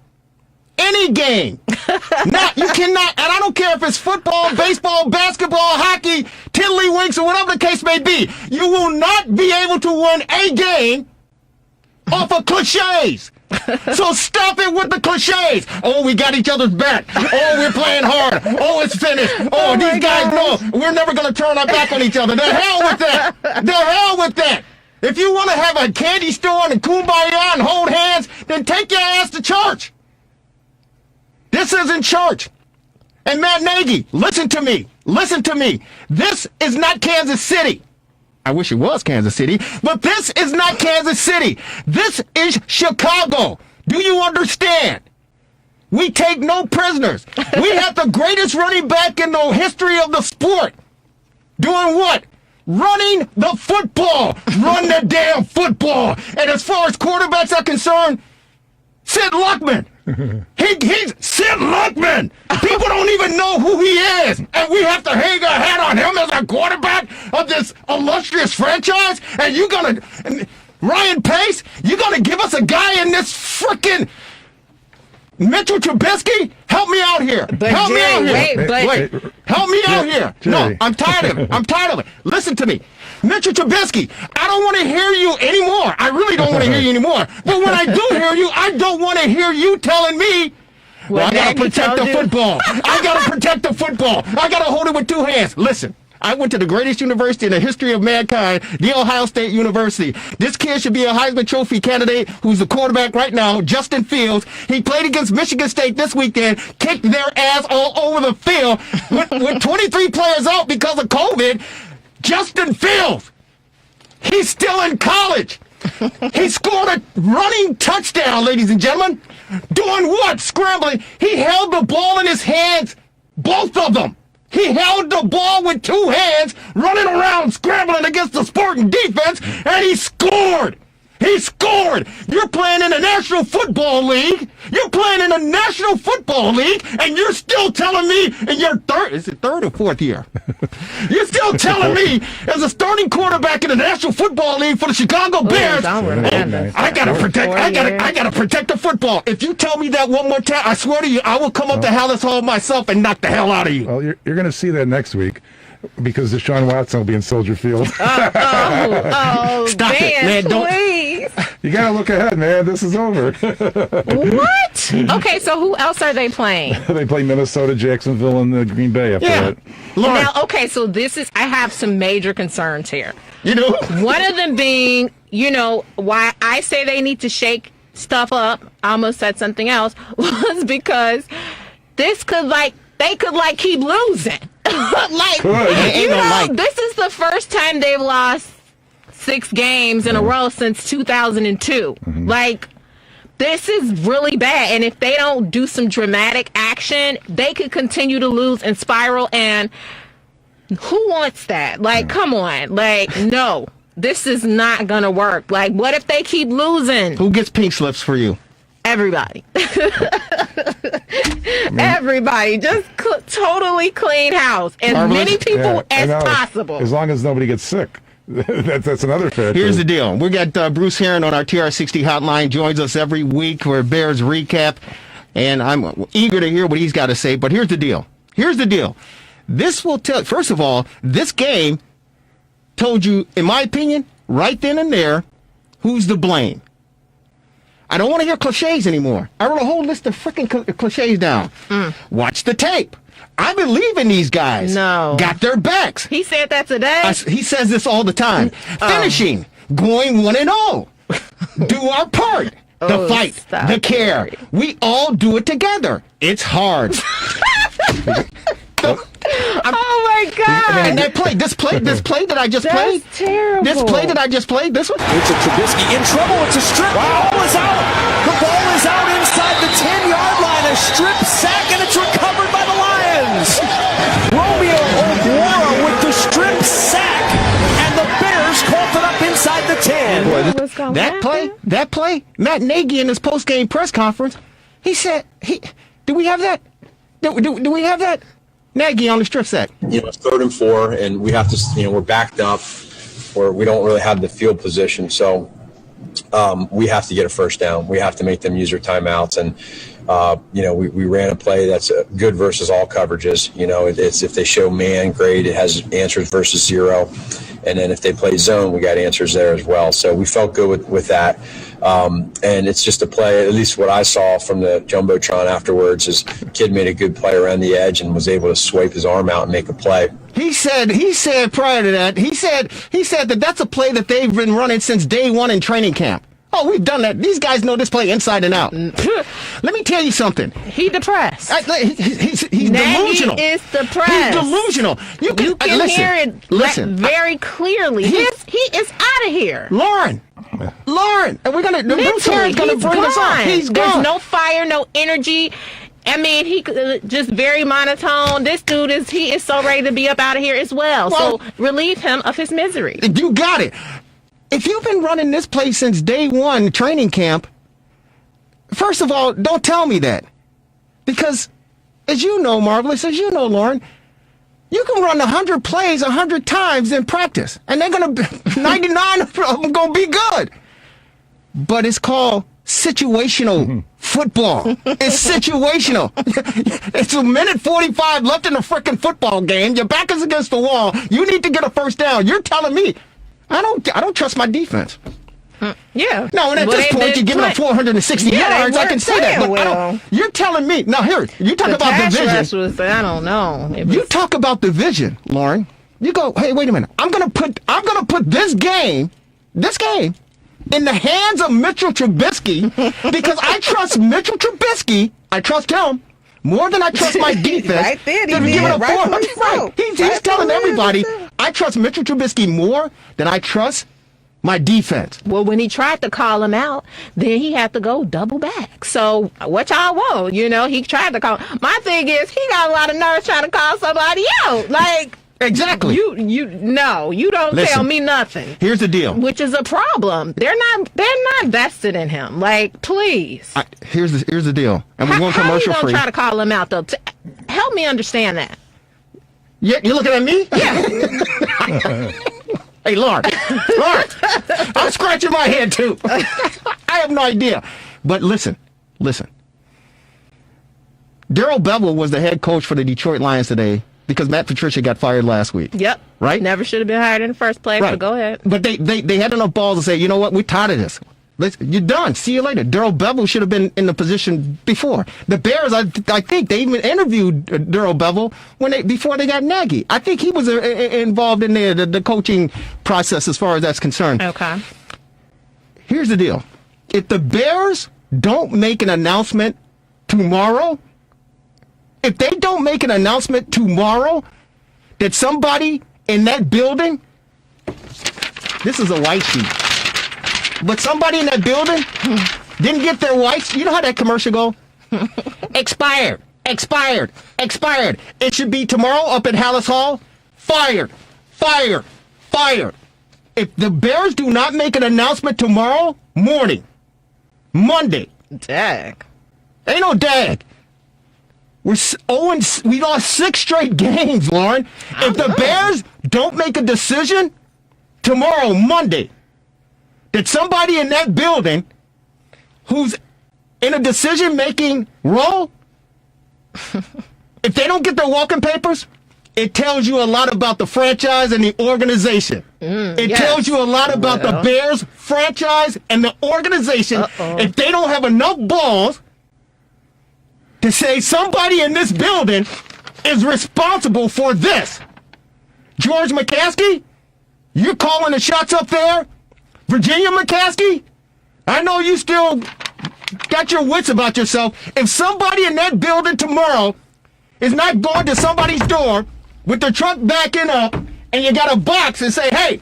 any game. You cannot, and I don't care if it's football, baseball, basketball, hockey, tiddlywinks, or whatever the case may be. You will not be able to win a game off of cliches. So stop it with the cliches. Oh, we got each other's back. Oh, we're playing hard. Oh, it's finished. Oh, these guys know we're never going to turn our back on each other. The hell with that. The hell with that. If you want to have a candy store and kumbaya and hold hands, then take your ass to church. This isn't church. And Matt Nagy, listen to me. Listen to me. This is not Kansas City. I wish it was Kansas City, but this is not Kansas City. This is Chicago. Do you understand? We take no prisoners. We have the greatest running back in the history of the sport. Doing what? Running the football. Run the damn football. And as far as quarterbacks are concerned, Sid Luckman. He's Sid Luckman. People don't even know who he is. And we have to hang our hat on him as a quarterback of this illustrious franchise. And you're going to, Ryan Pace, you're going to give us a guy in this freaking Mitchell Trubisky? Help me out here. Help me out here. Wait. Help me out here. No, I'm tired of it. I'm tired of it. Listen to me. Mitchell Trubisky, I don't want to hear you anymore. I really don't want to hear you anymore. But when I do hear you, I don't want to hear you telling me, well, I got to protect the football. I got to protect the football. I got to hold it with two hands. Listen. I went to the greatest university in the history of mankind, the Ohio State University. This kid should be a Heisman Trophy candidate who's the quarterback right now, Justin Fields. He played against Michigan State this weekend, kicked their ass all over the field with 23 players out because of COVID. Justin Fields, he's still in college. He scored a running touchdown, ladies and gentlemen. Doing what? Scrambling. He held the ball in his hands, both of them. He held the ball with two hands, running around, scrambling against the Spartan defense, and he scored. He scored. You're playing in the National Football League. You're playing in the National Football League, and you're still telling me in your third or fourth year? You're still telling me as a starting quarterback in the National Football League for the Chicago Bears, I gotta protect the football. If you tell me that one more time, I swear to you, I will come up to Hallis Hall myself and knock the hell out of you. Well, you're going to see that next week. Because Deshaun Watson will be in Soldier Field. Stop it, man! Please. You gotta look ahead, man. This is over. What? Okay, so who else are they playing? They play Minnesota, Jacksonville, and Green Bay after that. Now, okay, so I have some major concerns here. You know? One of them being, why I say they need to shake stuff up, I almost said something else, was because they could keep losing. This is the first time they've lost 6 games in a row since 2002. This is really bad. And if they don't do some dramatic action, they could continue to lose and spiral. And who wants that? Come on. No, this is not going to work. What if they keep losing? Who gets pink slips for you? Everybody. Everybody. Just totally clean house. As many people as possible. As long as nobody gets sick. That's another factor. Here's the deal. We got Bruce Heron on our TR60 hotline. Joins us every week for Bears recap. And I'm eager to hear what he's got to say. But here's the deal. This will tell. First of all, this game told you, in my opinion, right then and there, who's to blame. I don't want to hear cliches anymore. I wrote a whole list of freaking cliches down. Watch the tape. I believe in these guys. No. Got their backs. He said that today? He says this all the time. Finishing. Going 1-0. Do our part. The fight. The care. We all do it together. It's hard. Oh my God! And this play that I just played. That's terrible. This play that I just played. This one. It's a Trubisky in trouble. It's a strip. Wow. The ball is out. The ball is out inside the 10-yard line. A strip sack, and it's recovered by the Lions. Romeo Oguara with the strip sack, and the Bears coughed it up inside the 10. That play. Matt Nagy in his post-game press conference, he said, "Do we have that? Do we have that?" Nagy on the strip sack. It's 3rd and 4, and we have to, we're backed up, or we don't really have the field position. So we have to get a first down. We have to make them use their timeouts. And, we ran a play that's good versus all coverages. It's if they show man, great. It has answers versus 0. And then if they play zone, we got answers there as well. So we felt good with that. And it's just a play, at least what I saw from the Jumbotron afterwards, is the kid made a good play around the edge and was able to swipe his arm out and make a play. He said prior to that, he said that that's a play that they've been running since day 1 in training camp. Oh, we've done that. These guys know this play inside and out. Let me tell you something. He depressed. He's Nagy delusional. is depressed. He's delusional. You can hear it very clearly. He is out of here. Lauren, and we're gonna. Bruce Heron's gonna bring us on. He's gone. There's no fire, no energy. I mean, he just very monotone. This dude is so ready to be up out of here as well. So relieve him of his misery. You got it. If you've been running this place since day 1 training camp, first of all, don't tell me that. Because, as you know, Marvelous, as you know, Lauren, you can run 100 plays 100 times in practice, and they're going to 99 of them going to be good. But it's called situational football. It's situational. It's a minute 45 left in the freaking football game. Your back is against the wall. You need to get a first down. You're telling me I don't trust my defense. Yeah. No, and at this point, you're giving up 460 yards. I can say that. But you're telling me. Now, here, you talk about division. I don't know. You talk about division, Lauren. You go, hey, wait a minute. I'm gonna put this game in the hands of Mitchell Trubisky because I trust Mitchell Trubisky. I trust him more than I trust my defense. Right there, He's telling everybody I trust Mitchell Trubisky more than I trust my defense. Well, when he tried to call him out, then he had to go double back. So what y'all want? He tried to call. My thing is, he got a lot of nerves trying to call somebody out. Exactly. You don't tell me nothing. Here's the deal. Which is a problem. They're not vested in him. Please. Here's the deal. And we're going commercial free. How you gonna try to call him out though? Help me understand that. Yeah, you looking at me? Yeah. Hey, Lauren, I'm scratching my head too. I have no idea. But listen. Darrell Bevell was the head coach for the Detroit Lions today because Matt Patricia got fired last week. Yep. Right? Never should have been hired in the first place, right. But go ahead. But they had enough balls to say, you know what, we're tired of this. You're done. See you later. Daryl Bevell should have been in the position before. The Bears, I think they even interviewed Daryl Bevell before they got Nagy. I think he was involved in the coaching process as far as that's concerned. Okay. Here's the deal. If the Bears don't make an announcement tomorrow, that somebody in that building, this is a white sheet, but somebody in that building didn't get their whites. You know how that commercial go? Expired. It should be tomorrow up at Hallis Hall. Fired. If the Bears do not make an announcement tomorrow morning, Monday. Dag. Ain't no dag. We lost 6 straight games, Lauren. If the Bears don't make a decision tomorrow, Monday, that somebody in that building who's in a decision-making role, if they don't get their walking papers, it tells you a lot about the franchise and the organization. It tells you a lot about the Bears franchise and the organization. If they don't have enough balls to say somebody in this building is responsible for this. George McCaskey, you're calling the shots up there. Virginia McCaskey, I know you still got your wits about yourself. If somebody in that building tomorrow is not going to somebody's door with their truck backing up and you got a box and say, hey,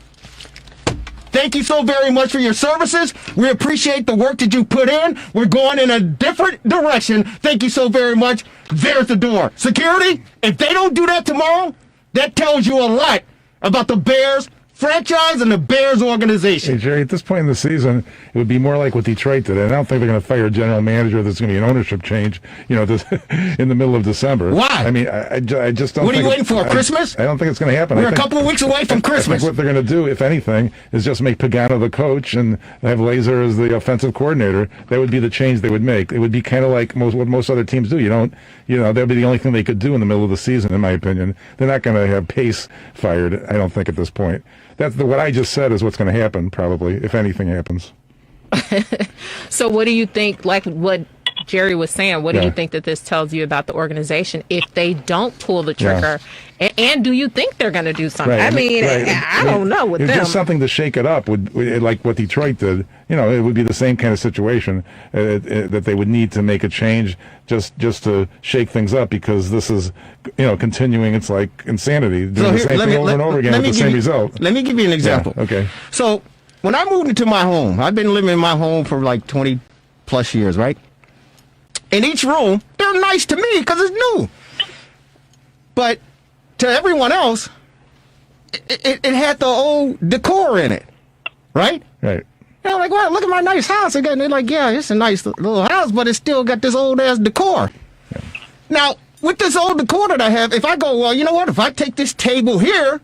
thank you so very much for your services. We appreciate the work that you put in. We're going in a different direction. Thank you so very much. There's the door. Security, if they don't do that tomorrow, that tells you a lot about the Bears franchise and the Bears organization. Hey, Jerry, at this point in the season, it would be more like what Detroit did. And I don't think they're going to fire a general manager. There's going to be an ownership change, in the middle of December. Why? I mean, I just don't. What are you waiting for? Christmas? I don't think it's going to happen. We're a couple of weeks away from Christmas. I think what they're going to do, if anything, is just make Pagano the coach and have Laser as the offensive coordinator. That would be the change they would make. It would be kind of like what most other teams do. That would be the only thing they could do in the middle of the season, in my opinion. They're not going to have Pace fired, I don't think, at this point. What I just said is what's going to happen, probably, if anything happens. So what do you think, like what Jerry was saying, what do you think that this tells you about the organization if they don't pull the trigger? And do you think they're going to do something? Right. I don't know with them. Just something to shake it up, would like what Detroit did. It would be the same kind of situation that they would need to make a change just to shake things up, because this is, continuing. It's like insanity, doing the same thing over and over again with the same result. Let me give you an example. Yeah, okay. So when I moved into my home, I've been living in my home for like 20 plus years, right? In each room, they're nice to me because it's new. But to everyone else, it had the old decor in it, right? Right. They're like, wow, look at my nice house. And they're like, yeah, it's a nice little house, but it's still got this old-ass decor. Yeah. Now, with this old decor that I have, if I go, well, you know what? If I take this table here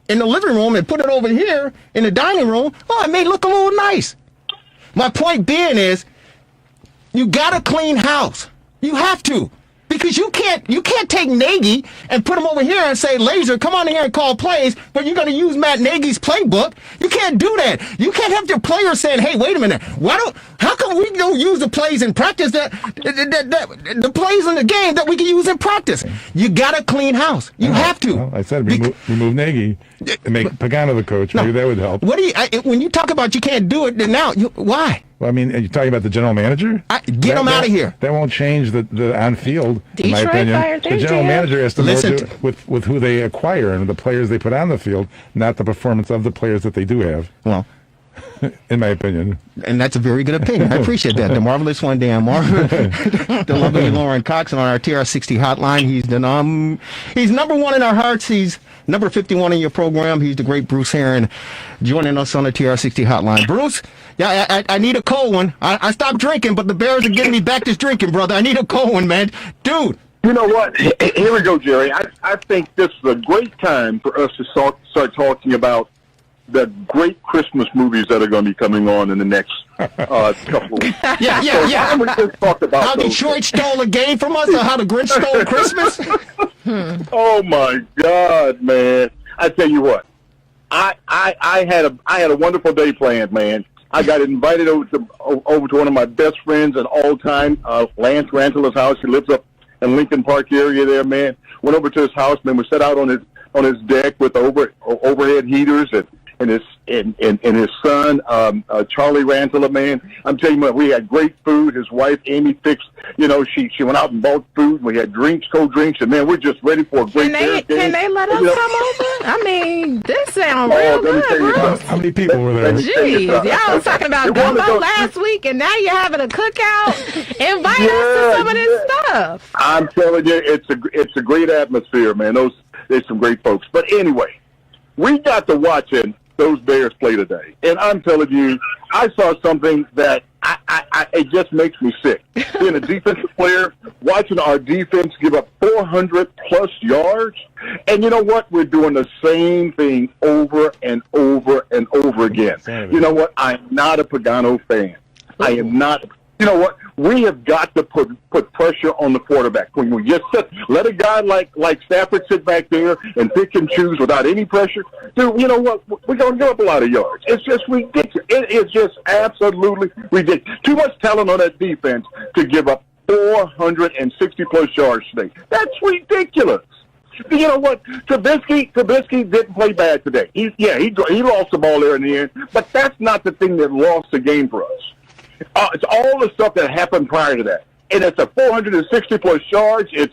in the living room and put it over here in the dining room, it may look a little nice. My point being is, you got a clean house. You have to. Because you can't take Nagy and put him over here and say, Laser, come on in here and call plays, but you're going to use Matt Nagy's playbook. You can't do that. You can't have your players saying, hey, wait a minute. How come we don't use the plays in practice, the plays in the game that we can use in practice? You got a clean house. You have to. Well, I said remove Nagy and make Pagano the coach. Maybe that would help. When you talk about you can't do it, then now, why? Well, I mean, are you talking about the general manager? Get him out of here. That won't change the on-field, in my Detroit opinion. fired The general manager has to do with who they acquire and the players they put on the field, not the performance of the players that they do have. Well, in my opinione. And that's a very good opinion. I appreciate that. The marvelous one, Dan Marver, the lovely Lauren Cox on our TR60 hotline. He's number one in our hearts. He's number 51 in your program. He's the great Bruce Herron joining us on the TR60 hotline. Bruce, yeah, I need a cold one. I stopped drinking, but the Bears are getting me back to drinking, brother. I need a cold one, man. Dude. You know what? Here we go, Jerry. I think this is a great time for us to start talking about the great Christmas movies that are going to be coming on in the next couple of weeks. Yeah. We just talked about how Detroit stole a game from us, or how the Grinch stole Christmas. Oh my God, man! I tell you what, I had a wonderful day planned, man. I got invited over to one of my best friends at all time, Lance Rantala's house. He lives up in Lincoln Park area there, man. Went over to his house, man. We sat out on his deck with overhead heaters and his son, Charlie Rantala, man. I'm telling you what, we had great food. His wife, Amy, fixed, she went out and bought food. We had cold drinks, and man, we're just ready for a great Bears game. Can they let us come over? I mean, this sounds real good, Bruce. How many people were there? Jeez, y'all was talking about gumbo last week, and now you're having a cookout. Invite us to some of this stuff. I'm telling you, it's a great atmosphere, man. There's some great folks. But anyway, we got to watching those Bears play today, and I'm telling you, I saw something that it just makes me sick. Being a defensive player, watching our defense give up 400-plus yards, and you know what? We're doing the same thing over and over and over again. You know what? I'm not a Pagano fan. I am not. You know what? We have got to put pressure on the quarterback. When we just let a guy like Stafford sit back there and pick and choose without any pressure, dude, you know what? We're going to give up a lot of yards. It's just ridiculous. It is just absolutely ridiculous. Too much talent on that defense to give up 460-plus yards today. That's ridiculous. You know what? Trubisky didn't play bad today. He lost the ball there in the end, but that's not the thing that lost the game for us. It's all the stuff that happened prior to that, and it's a 460-plus yards. It's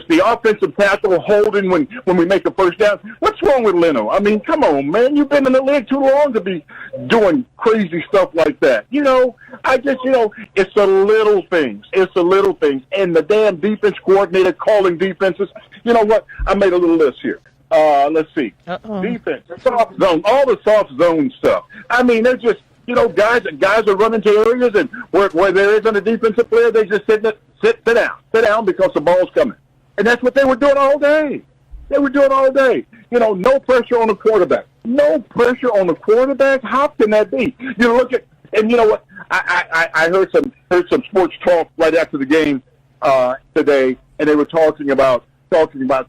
the offensive tackle holding when we make a first down. What's wrong with Leno? I mean, come on, man. You've been in the league too long to be doing crazy stuff like that. It's the little things. It's the little things, and the damn defense coordinator calling defenses. You know what? I made a little list here. Let's see. Defense, soft zone, all the soft zone stuff. I mean, they're just. Guys are running to areas, and where there isn't a defensive player, they just sit down because the ball's coming. And that's what they were doing all day. No pressure on the quarterback. No pressure on the quarterback. How can that be? You look at, and you know what? I heard some sports talk right after the game today, and they were talking about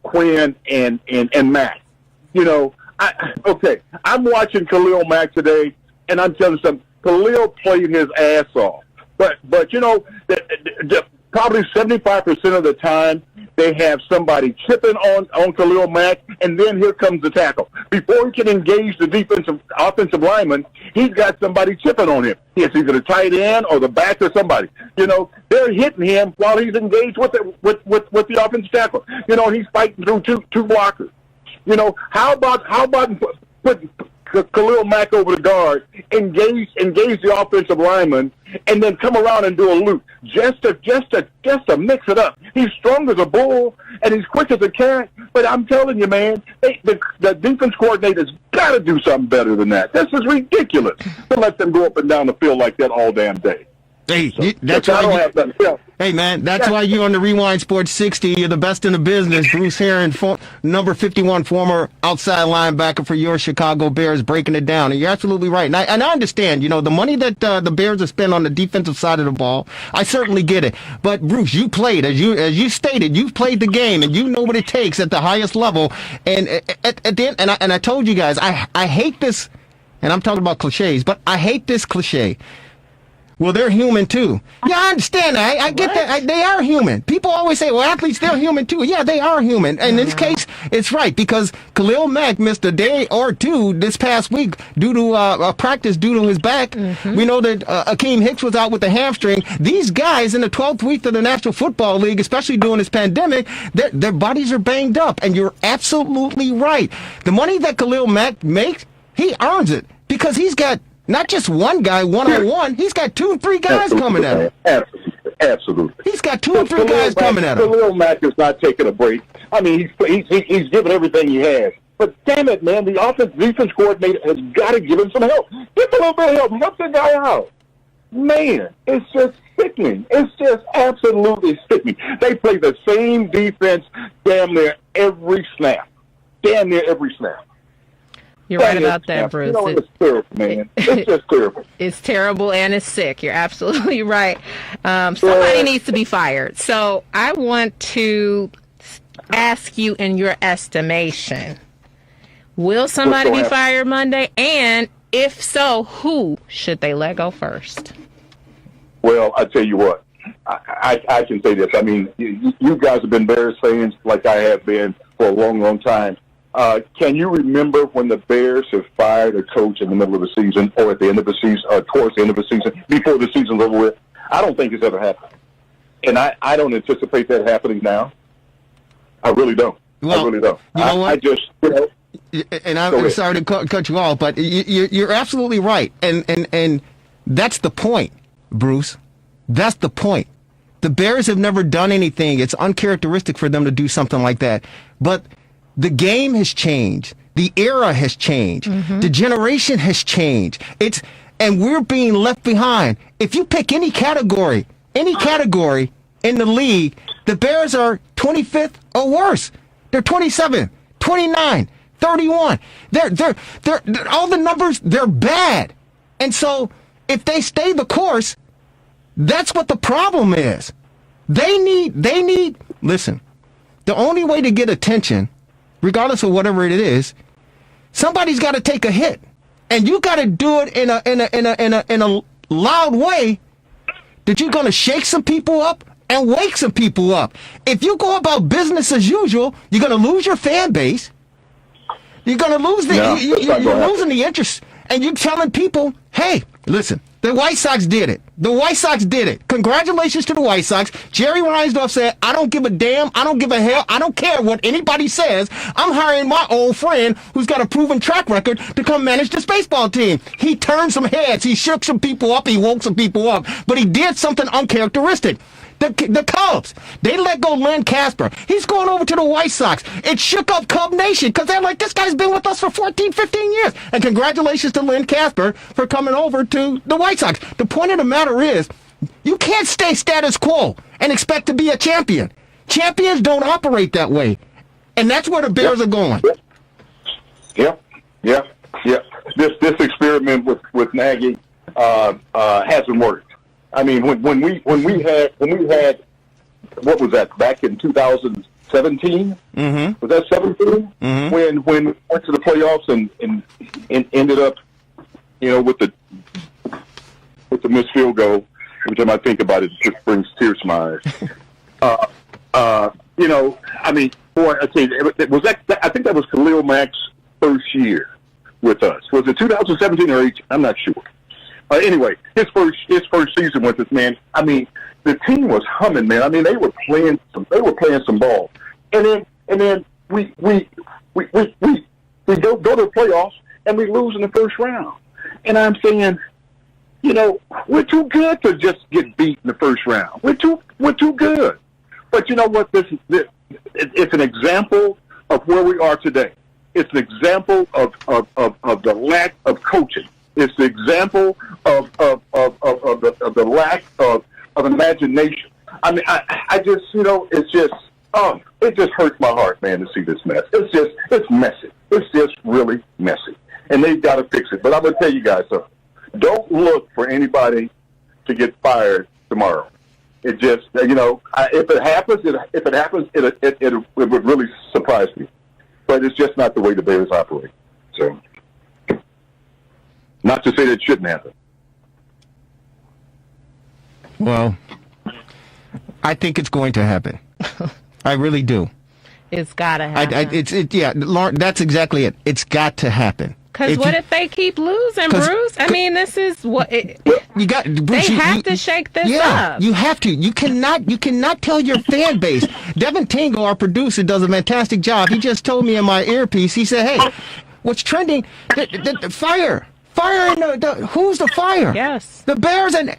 Quinn and Mack. I'm watching Khalil Mack today. And I'm telling you something, Khalil played his ass off. But probably 75% of the time, they have somebody chipping on Khalil Mack, and then here comes the tackle. Before he can engage the offensive lineman, he's got somebody chipping on him. It's either the tight end or the back or somebody. They're hitting him while he's engaged with the offensive tackle. He's fighting through two blockers. How about putting Khalil Mack over the guard, engage the offensive lineman, and then come around and do a loop just to mix it up. He's strong as a bull and he's quick as a cat. But I'm telling you, man, the defense coordinator's got to do something better than that. This is ridiculous to let them go up and down the field like that all damn day. Hey, that's why you're on the Rewind Sports 60. You're the best in the business. Bruce Herron, number 51, former outside linebacker for your Chicago Bears, breaking it down. And you're absolutely right. And I understand, the money that the Bears have spent on the defensive side of the ball, I certainly get it. But Bruce, you played, as you stated, you've played the game, and you know what it takes at the highest level. And at the end, and I told you guys, I hate this, and I'm talking about cliches, but I hate this cliche. Well, they're human too. Yeah, I understand that. I get that. They are human. People always say, well, athletes, they're human too. Yeah, they are human. And in this case, it's right, because Khalil Mack missed a day or two this past week due to a practice due to his back. We know that Akeem Hicks was out with a hamstring. These guys in the 12th week of the National Football League, especially during this pandemic, their bodies are banged up. And you're absolutely right. The money that Khalil Mack makes, he earns it because he's got not just one guy one-on-one. He's got 2 and 3 guys coming at him. Absolutely. He's got 2 and 3 guys coming at him. Khalil Mack is not taking a break. I mean, he's giving everything he has. But damn it, man, the defense coordinator has got to give him some help. Give him a little bit of help. Help the guy out. Man, it's just sickening. It's just absolutely sickening. They play the same defense damn near every snap. You're right about that, Bruce. It's terrible, man. It's just terrible. It's terrible and it's sick. You're absolutely right. Somebody needs to be fired. So I want to ask you, in your estimation, will somebody be fired Monday? And If so, who should they let go first? Well, I tell you what, I can say this. I mean, you guys have been Bears fans like I have been for a long, long time. Can you remember when the Bears have fired a coach in the middle of the season or at the end of the season, or towards the end of the season, before the season's over with? I don't think it's ever happened. And I don't anticipate that happening now. I really don't. Well, I really don't. You know what? I just, you know. And I'm sorry to cut you off, but you're absolutely right. And that's the point, Bruce. That's the point. The Bears have never done anything. It's uncharacteristic for them to do something like that. But the game has changed. The era has changed. The generation has changed. And we're being left behind. If you pick any category in the league, the Bears are 25th or worse. They're 27, 29, 31. They're all the numbers, they're bad. And so if they stay the course, that's what the problem is. They need, listen, the only way to get attention, regardless of whatever it is, somebody's got to take a hit. And you got to do it in a loud way that you're going to shake some people up and wake some people up. If you go about business as usual, you're going to lose your fan base. You're going to lose you're losing the interest. And you're telling people, hey, listen, the White Sox did it. The White Sox did it. Congratulations to the White Sox. Jerry Riles said, I don't give a damn. I don't give a hell. I don't care what anybody says. I'm hiring my old friend who's got a proven track record to come manage this baseball team. He turned some heads. He shook some people up. He woke some people up. But he did something uncharacteristic. The Cubs, they let go Lynn Casper. He's going over to the White Sox. It shook up Cub Nation because they're like, this guy's been with us for 14, 15 years. And congratulations to Lynn Casper for coming over to the White Sox. The point of the matter is, you can't stay status quo and expect to be a champion. Champions don't operate that way. And that's where the Bears are going. Yeah. This experiment with Nagy hasn't worked. I mean, when we had what was that back in 2017? Was that 17? When we went to the playoffs and ended up, with the missed field goal. Every time I think about it, it just brings tears to my eyes. I mean, boy, I tell you, was that? I think that was Khalil Mack's first year with us. Was it 2017 or 18? I'm not sure. Anyway, his first season with us, man. I mean, the team was humming, man. I mean, they were playing some ball, and then we go to the playoffs and we lose in the first round. And I'm saying, we're too good to just get beat in the first round. We're too good. But you know what? It's an example of where we are today. It's an example of the lack of coaching. It's the example of the lack of imagination. I mean, I just, it's just, it just hurts my heart, man, to see this mess. It's messy. It's just really messy. And they've got to fix it. But I'm going to tell you guys something. Don't look for anybody to get fired tomorrow. It just, if it happens, it would really surprise me. But it's just not the way the Bears operate. So, not to say that it shouldn't happen. Well, I think it's going to happen. I really do. It's got to happen. Lauren, that's exactly it. It's got to happen. Because what if they keep losing, Bruce? I mean, this is what you got. Bruce, they have to shake this up. You have to. You cannot tell your fan base. Devin Tingle, our producer, does a fantastic job. He just told me in my earpiece. He said, "Hey, what's trending? The fire. Fire in who's the fire? Yes, the Bears and."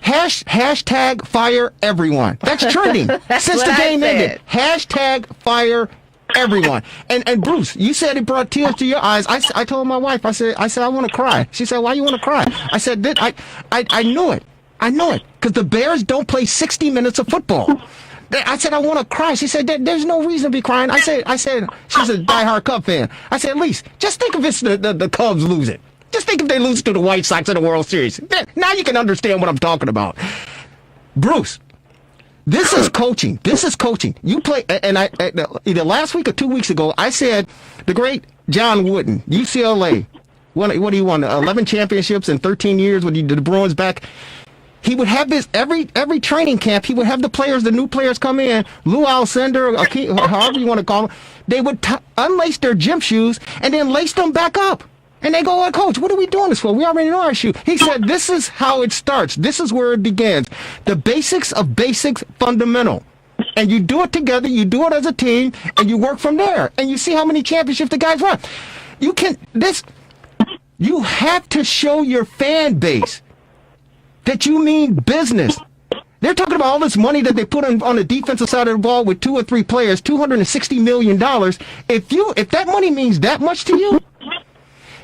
Hashtag fire everyone. That's trending since the game ended. Hashtag fire everyone. And Bruce, you said it brought tears to your eyes. I told my wife, I said I want to cry. She said, why you want to cry? I said, I knew it. I know it. Because the Bears don't play 60 minutes of football. I said, I want to cry. She said, there's no reason to be crying. I said, she's a diehard Cub fan. I said, at least, just think if it's the Cubs lose it. Just think if they lose to the White Sox in the World Series. Now you can understand what I'm talking about. Bruce, this is coaching. This is coaching. You play, and either last week or 2 weeks ago, I said the great John Wooden, UCLA, what he won 11 championships in 13 years when the Bruins back. He would have this every training camp. He would have the new players come in, Lou Alcindor, however you want to call them. They would unlace their gym shoes and then lace them back up. And they go, Coach, what are we doing this for? We already know our shoe. He said, this is how it starts. This is where it begins. The basics of basics, fundamental. And you do it together, you do it as a team, and you work from there. And you see how many championships the guys won. You have to show your fan base that you mean business. They're talking about all this money that they put on the defensive side of the ball with 2 or 3 players, $260 million. If that money means that much to you,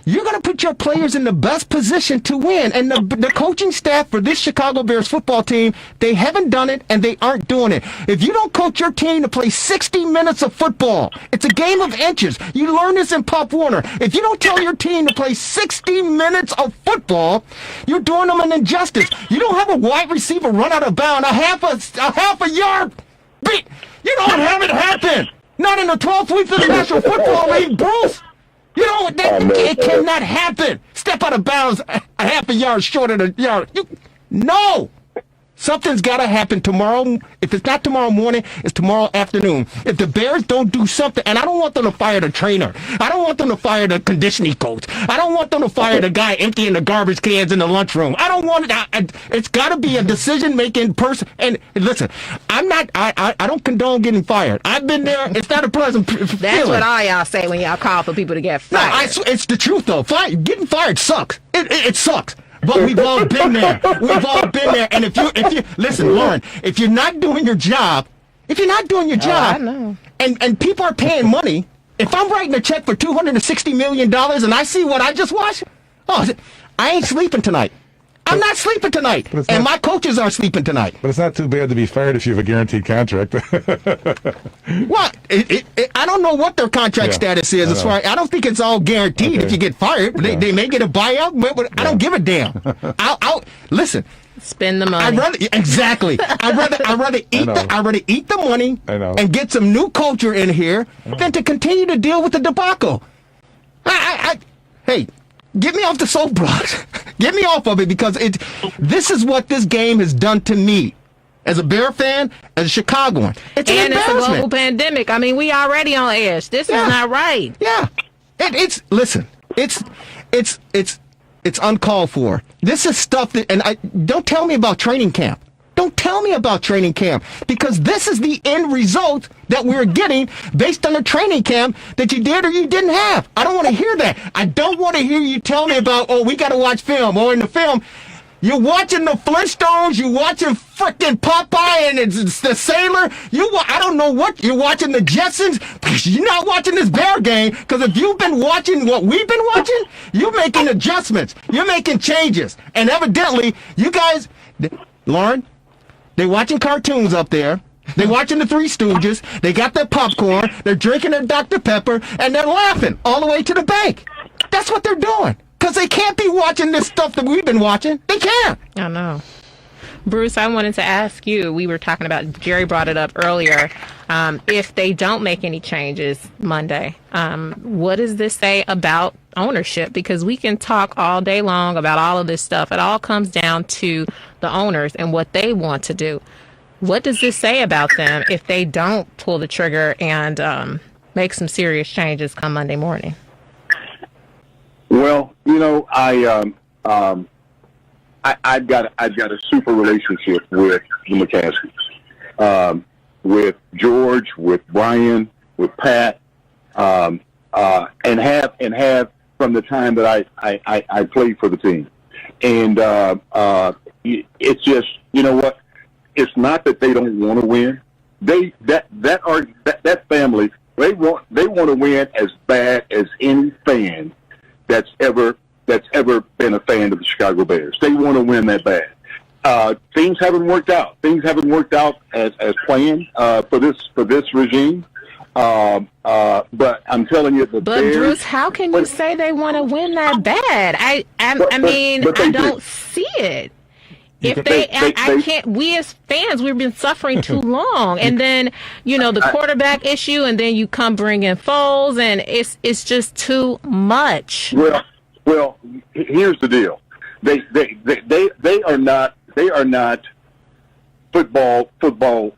you're going to put your players in the best position to win. And the coaching staff for this Chicago Bears football team, they haven't done it and they aren't doing it. If you don't coach your team to play 60 minutes of football, it's a game of inches. You learn this in Pop Warner. If you don't tell your team to play 60 minutes of football, you're doing them an injustice. You don't have a wide receiver run out of bounds a half a yard. You don't have it happen. Not in the 12th week of the National Football League, Bruce. It cannot happen. Step out of bounds a half a yard short of the yard. No. Something's got to happen tomorrow. If it's not tomorrow morning, it's tomorrow afternoon. If the Bears don't do something, and I don't want them to fire the trainer. I don't want them to fire the conditioning coach. I don't want them to fire the guy emptying the garbage cans in the lunchroom. I don't want it. It's got to be a decision-making person. And listen, I don't condone getting fired. I've been there. It's not a pleasant feeling. That's what all y'all say when y'all call for people to get fired. No, it's the truth, though. Getting fired sucks. It sucks. But we've all been there. We've all been there. And if you listen, Lauren, if you're not doing your job, I know. and people are paying money, if I'm writing a check for $260 million and I see what I just watched, I ain't sleeping tonight. I'm not sleeping tonight. And my coaches aren't sleeping tonight. But it's not too bad to be fired if you have a guaranteed contract. What? I don't know what their contract status is. As far I don't think it's all guaranteed if you get fired. They may get a buyout, but I don't give a damn. I'll listen. Spend the money. I'd rather eat the money and get some new culture in here than to continue to deal with the debacle. Hey, get me off the soapbox. Get me off of it, because this is what this game has done to me as a Bear fan, as a Chicagoan. It's an embarrassment. It's a global pandemic. I mean, we already on edge. This is not right. Yeah. It's uncalled for. This is stuff that, don't tell me about training camp. Don't tell me about training camp, because this is the end result that we're getting based on the training camp that you did or you didn't have. I don't want to hear that. I don't want to hear you tell me about, we got to watch film, or in the film, you're watching the Flintstones, you're watching frickin' Popeye and it's the Sailor. I don't know what, you're watching the Jetsons. You're not watching this Bear game, because if you've been watching what we've been watching, you're making adjustments. You're making changes. And evidently, you guys, Lauren, they're watching cartoons up there. They're watching the Three Stooges. They got their popcorn. They're drinking their Dr. Pepper, and they're laughing all the way to the bank. That's what they're doing, because they can't be watching this stuff that we've been watching. They can't. I know. Bruce, I wanted to ask you, we were talking about, Jerry brought it up earlier, if they don't make any changes Monday, what does this say about ownership? Because we can talk all day long about all of this stuff. It all comes down to the owners and what they want to do. What does this say about them if they don't pull the trigger and make some serious changes come Monday morning? Well, I've got a super relationship with the McCaskies, with George, with Brian, with Pat, and have from the time that I played for the team. And it's just, you know what? It's not that they don't want to win. That family, they want to win as bad as any fan that's ever been a fan of the Chicago Bears. They want to win that bad. Things haven't worked out. Things haven't worked out as planned for this regime. But I'm telling you, the Bears. But Bruce, how can you say they want to win that bad? I don't see it. I can't. We as fans, we've been suffering too long, and then the quarterback issue, and then you come bring in Foles, and it's just too much. Well, Well, here's the deal. They are not football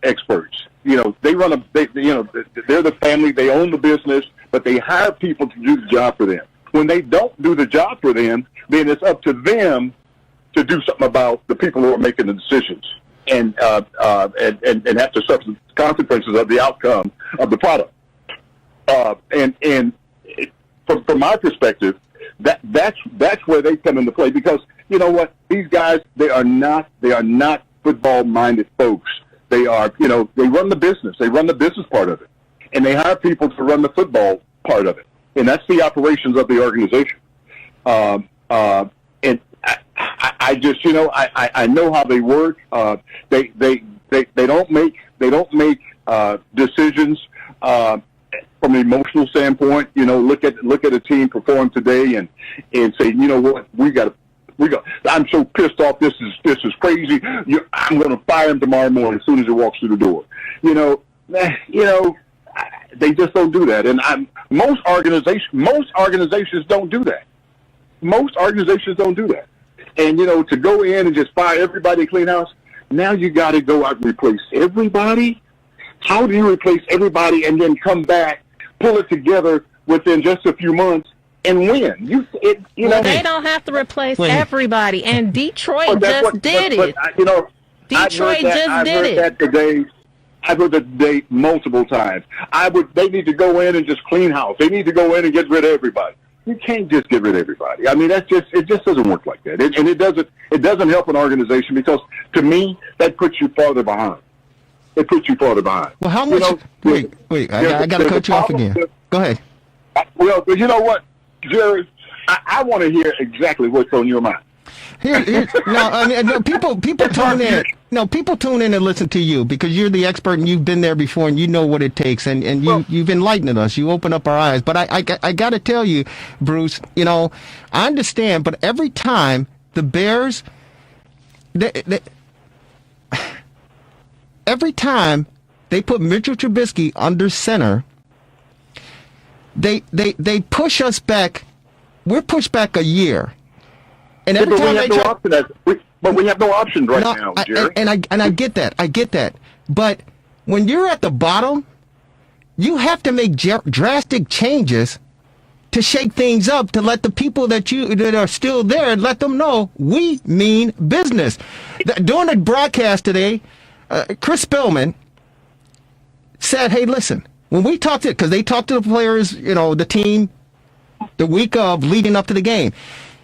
experts. They run they're the family. They own the business, but they hire people to do the job for them. When they don't do the job for them, then it's up to them to do something about the people who are making the decisions and have to suffer the consequences of the outcome of the product. From my perspective, that's where they come into play, because you know what, these guys, they are not football minded folks. They are, they run the business. They run the business part of it, and they hire people to run the football part of it, and that's the operations of the organization. And I just, I know how they work. They don't make decisions from an emotional standpoint. Look at a team perform today and say, you know what, we got. I'm so pissed off. This is crazy. I'm going to fire him tomorrow morning as soon as he walks through the door. They just don't do that. And most organizations don't do that. Most organizations don't do that. And to go in and just fire everybody, clean house. Now you got to go out and replace everybody. How do you replace everybody and then come back, pull it together within just a few months, and win? They don't have to replace everybody, and Detroit just did it. Detroit just did it. I've heard that today multiple times. They need to go in and just clean house. They need to go in and get rid of everybody. You can't just get rid of everybody. I mean, it just doesn't work like that. And it doesn't help an organization, because to me, that puts you farther behind. It puts you farther behind. Well, how much? Wait. I got to cut you off again. Go ahead. Well, you know what, Jerry? I want to hear exactly what's on your mind. People tune in. No, people tune in and listen to you because you're the expert and you've been there before and you know what it takes, and you've enlightened us. You open up our eyes. But I got to tell you, Bruce, I understand, but every time the Bears, every time they put Mitchell Trubisky under center, they push us back. We're pushed back a year. And every time we have no options right now, Jerry. And I get that. But when you're at the bottom, you have to make drastic changes to shake things up, to let the people that are still there, let them know we mean business. During the broadcast today, Chris Spillman said, "Hey, listen, when we talked to, because they talked to the players, the team, the week of leading up to the game."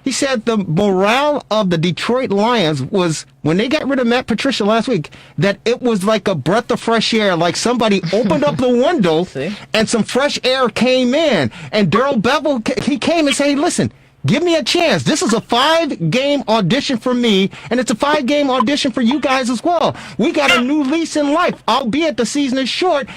He said the morale of the Detroit Lions was, when they got rid of Matt Patricia last week, that it was like a breath of fresh air, like somebody opened up the window and some fresh air came in. And Darrell Bevel, he came and said, "Hey, listen, give me a chance. This is a 5-game audition for me, and it's a 5-game audition for you guys as well. We got a new lease in life, albeit the season is short."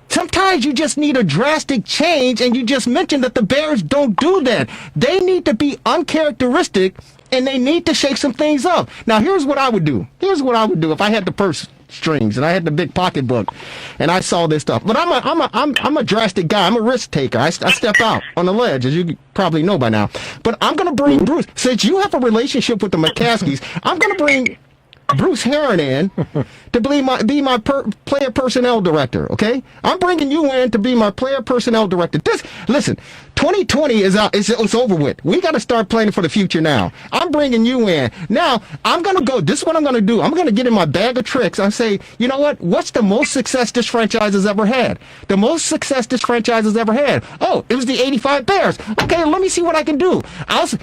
Sometimes you just need a drastic change, and you just mentioned that the Bears don't do that. They need to be uncharacteristic, and they need to shake some things up. Now, here's what I would do. If I had the purse strings and I had the big pocketbook, and I saw this stuff. But I'm a drastic guy. I'm a risk taker. I step out on the ledge, as you probably know by now. But I'm going to bring Bruce. Since you have a relationship with the McCaskies, I'm going to bring Bruce Heron in to be my player personnel director. Okay, I'm bringing you in to be my player personnel director. Listen, 2020 is out. It's over with. We got to start planning for the future now. I'm bringing you in now. I'm gonna go. This is what I'm gonna do. I'm gonna get in my bag of tricks. I say, you know what? What's the most success this franchise has ever had? The most success this franchise has ever had. Oh, it was the '85 Bears. Okay, let me see what I can do.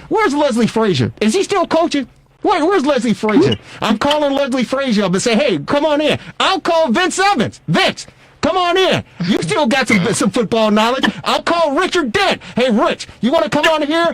Where's Leslie Frazier? Is he still coaching? Where's Leslie Frazier? I'm calling Leslie Frazier up and say, "Hey, come on in." I'll call Vince Evans. Vince, come on in. You still got some football knowledge. I'll call Richard Dent. "Hey, Rich, you want to come on here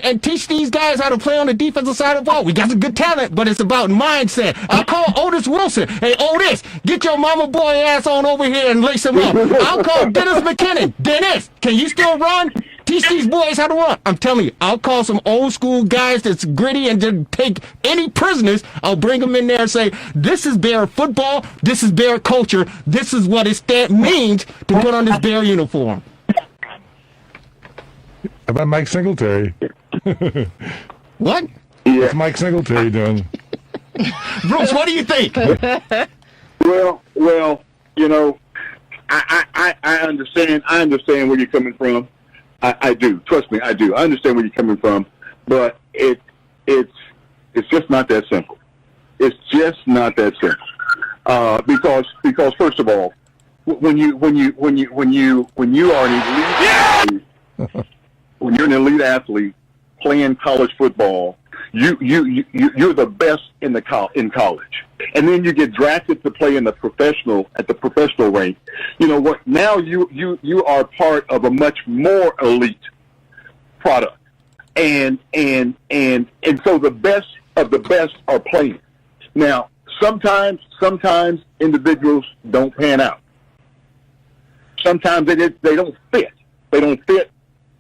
and teach these guys how to play on the defensive side of the ball? We got some good talent, but it's about mindset." I'll call Otis Wilson. "Hey, Otis, get your mama boy ass on over here and lace him up." I'll call Dennis McKinnon. "Dennis, can you still run? Teach these boys how to run." I'm telling you, I'll call some old school guys that's gritty and just take any prisoners. I'll bring them in there and say, "This is Bear football. This is Bear culture. This is what it means to put on this Bear uniform." How about Mike Singletary? What? What's Mike Singletary doing? Bruce, what do you think? Well, you know, I understand. I understand where you're coming from. I do. Trust me, I do. I understand where you're coming from, but it's just not that simple. It's just not that simple. Because first of all, when you are an elite athlete, when you're an elite athlete playing college football, you're the best in college, and then you get drafted to play at the professional rank. You know what? Now you are part of a much more elite product, and so the best of the best are playing. Now, sometimes individuals don't pan out. Sometimes they don't fit. They don't fit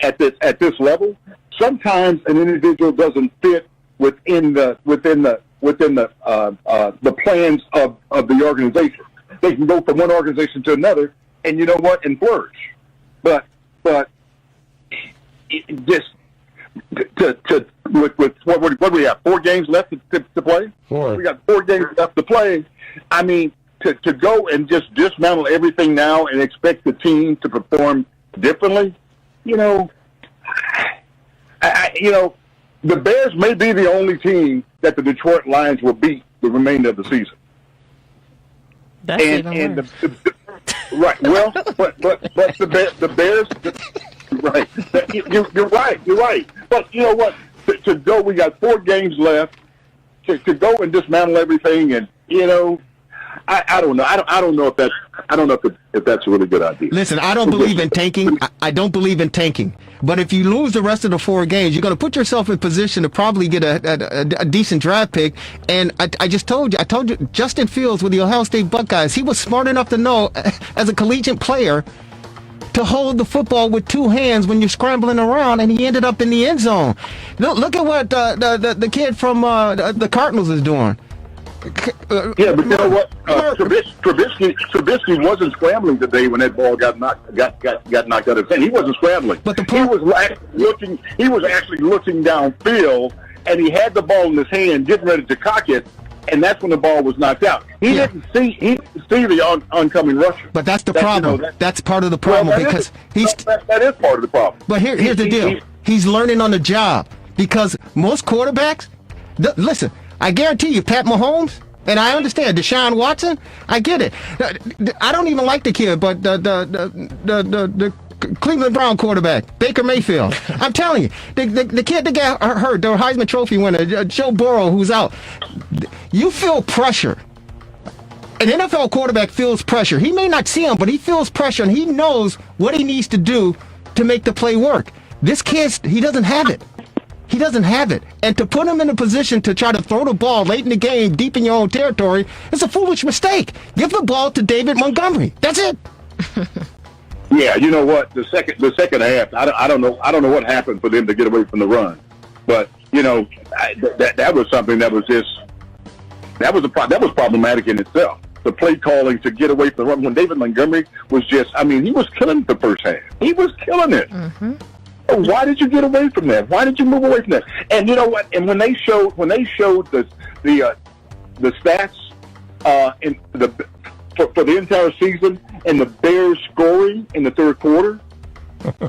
at this level. Sometimes an individual doesn't fit within the plans of the organization. They can go from one organization to another, and you know what, and flourish. But just with what do we have? 4 games left to play. 4. We got 4 games left to play. I mean, to go and just dismantle everything now and expect the team to perform differently, you know. The Bears may be the only team that the Detroit Lions will beat the remainder of the season. That's even worse. Right. Well, but the Bears. Right. You're right. But you know what? To go, we got 4 games left. To go and dismantle everything, and you know, I don't know. I don't know if that's a really good idea. Listen, I don't believe in tanking. I don't believe in tanking. But if you lose the rest of the 4 games, you're going to put yourself in position to probably get a decent draft pick. And I told you, Justin Fields with the Ohio State Buckeyes, he was smart enough to know, as a collegiate player, to hold the football with 2 hands when you're scrambling around, and he ended up in the end zone. Look at what the kid from the Cardinals is doing. Yeah, but you know what? Trubisky wasn't scrambling today when that ball got knocked out of his hand. He wasn't scrambling. But he was actually looking downfield, and he had the ball in his hand, getting ready to cock it, and that's when the ball was knocked out. He didn't see the oncoming rusher. But that's the problem. That's part of the problem, because that is part of the problem. But here's the deal. He's learning on the job, because most quarterbacks. Listen, I guarantee you, Pat Mahomes, and I understand Deshaun Watson. I get it. I don't even like the kid, but the Cleveland Brown quarterback, Baker Mayfield. I'm telling you, the kid that got hurt, the Heisman Trophy winner, Joe Burrow, who's out. You feel pressure. An NFL quarterback feels pressure. He may not see him, but he feels pressure, and he knows what he needs to do to make the play work. This kid, he doesn't have it. He doesn't have it. And to put him in a position to try to throw the ball late in the game, deep in your own territory, is a foolish mistake. Give the ball to David Montgomery. That's it. Yeah, you know what? The second half, I don't know what happened for them to get away from the run, but you know that was something that was problematic in itself. The play calling to get away from the run when David Montgomery was he was killing the first half. He was killing it. Mm-hmm. Why did you get away from that? Why did you move away from that? And you know what? And when they showed the stats for the entire season and the Bears scoring in the third quarter,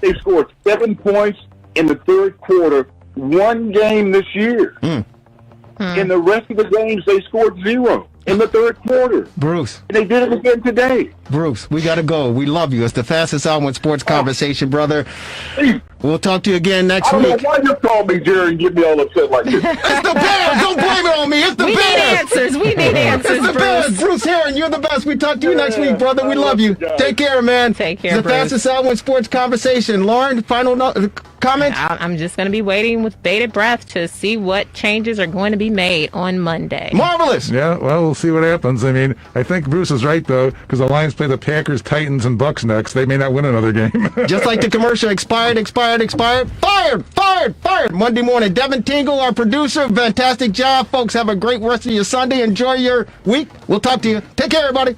they scored 7 points in the third quarter, 1 game this year. In the rest of the games, they scored 0 in the third quarter. Bruce. And they did it again today. Bruce, we got to go. We love you. It's the fastest hour in sports conversation, brother. We'll talk to you again next week. I don't know why you call me, Jerry, and get me all upset like this. It's the Bears. Don't blame it on me. It's the Bears. We need answers. It's the Bears. Bruce Herron, you're the best. We talk to you next week, brother. We love you. Take care, man. Take care, It's the fastest hour in sports conversation. Lauren, final comments? I'm just going to be waiting with bated breath to see what changes are going to be made on Monday. Marvelous. Yeah, well, we'll see what happens. I mean, I think Bruce is right, though, because the Lions play the Packers, Titans, and Bucks next. They may not win another game. Just like the commercial, expired. Fired. Monday morning. Devin Tingle, our producer. Fantastic job, folks. Have a great rest of your Sunday. Enjoy your week. We'll talk to you. Take care, everybody.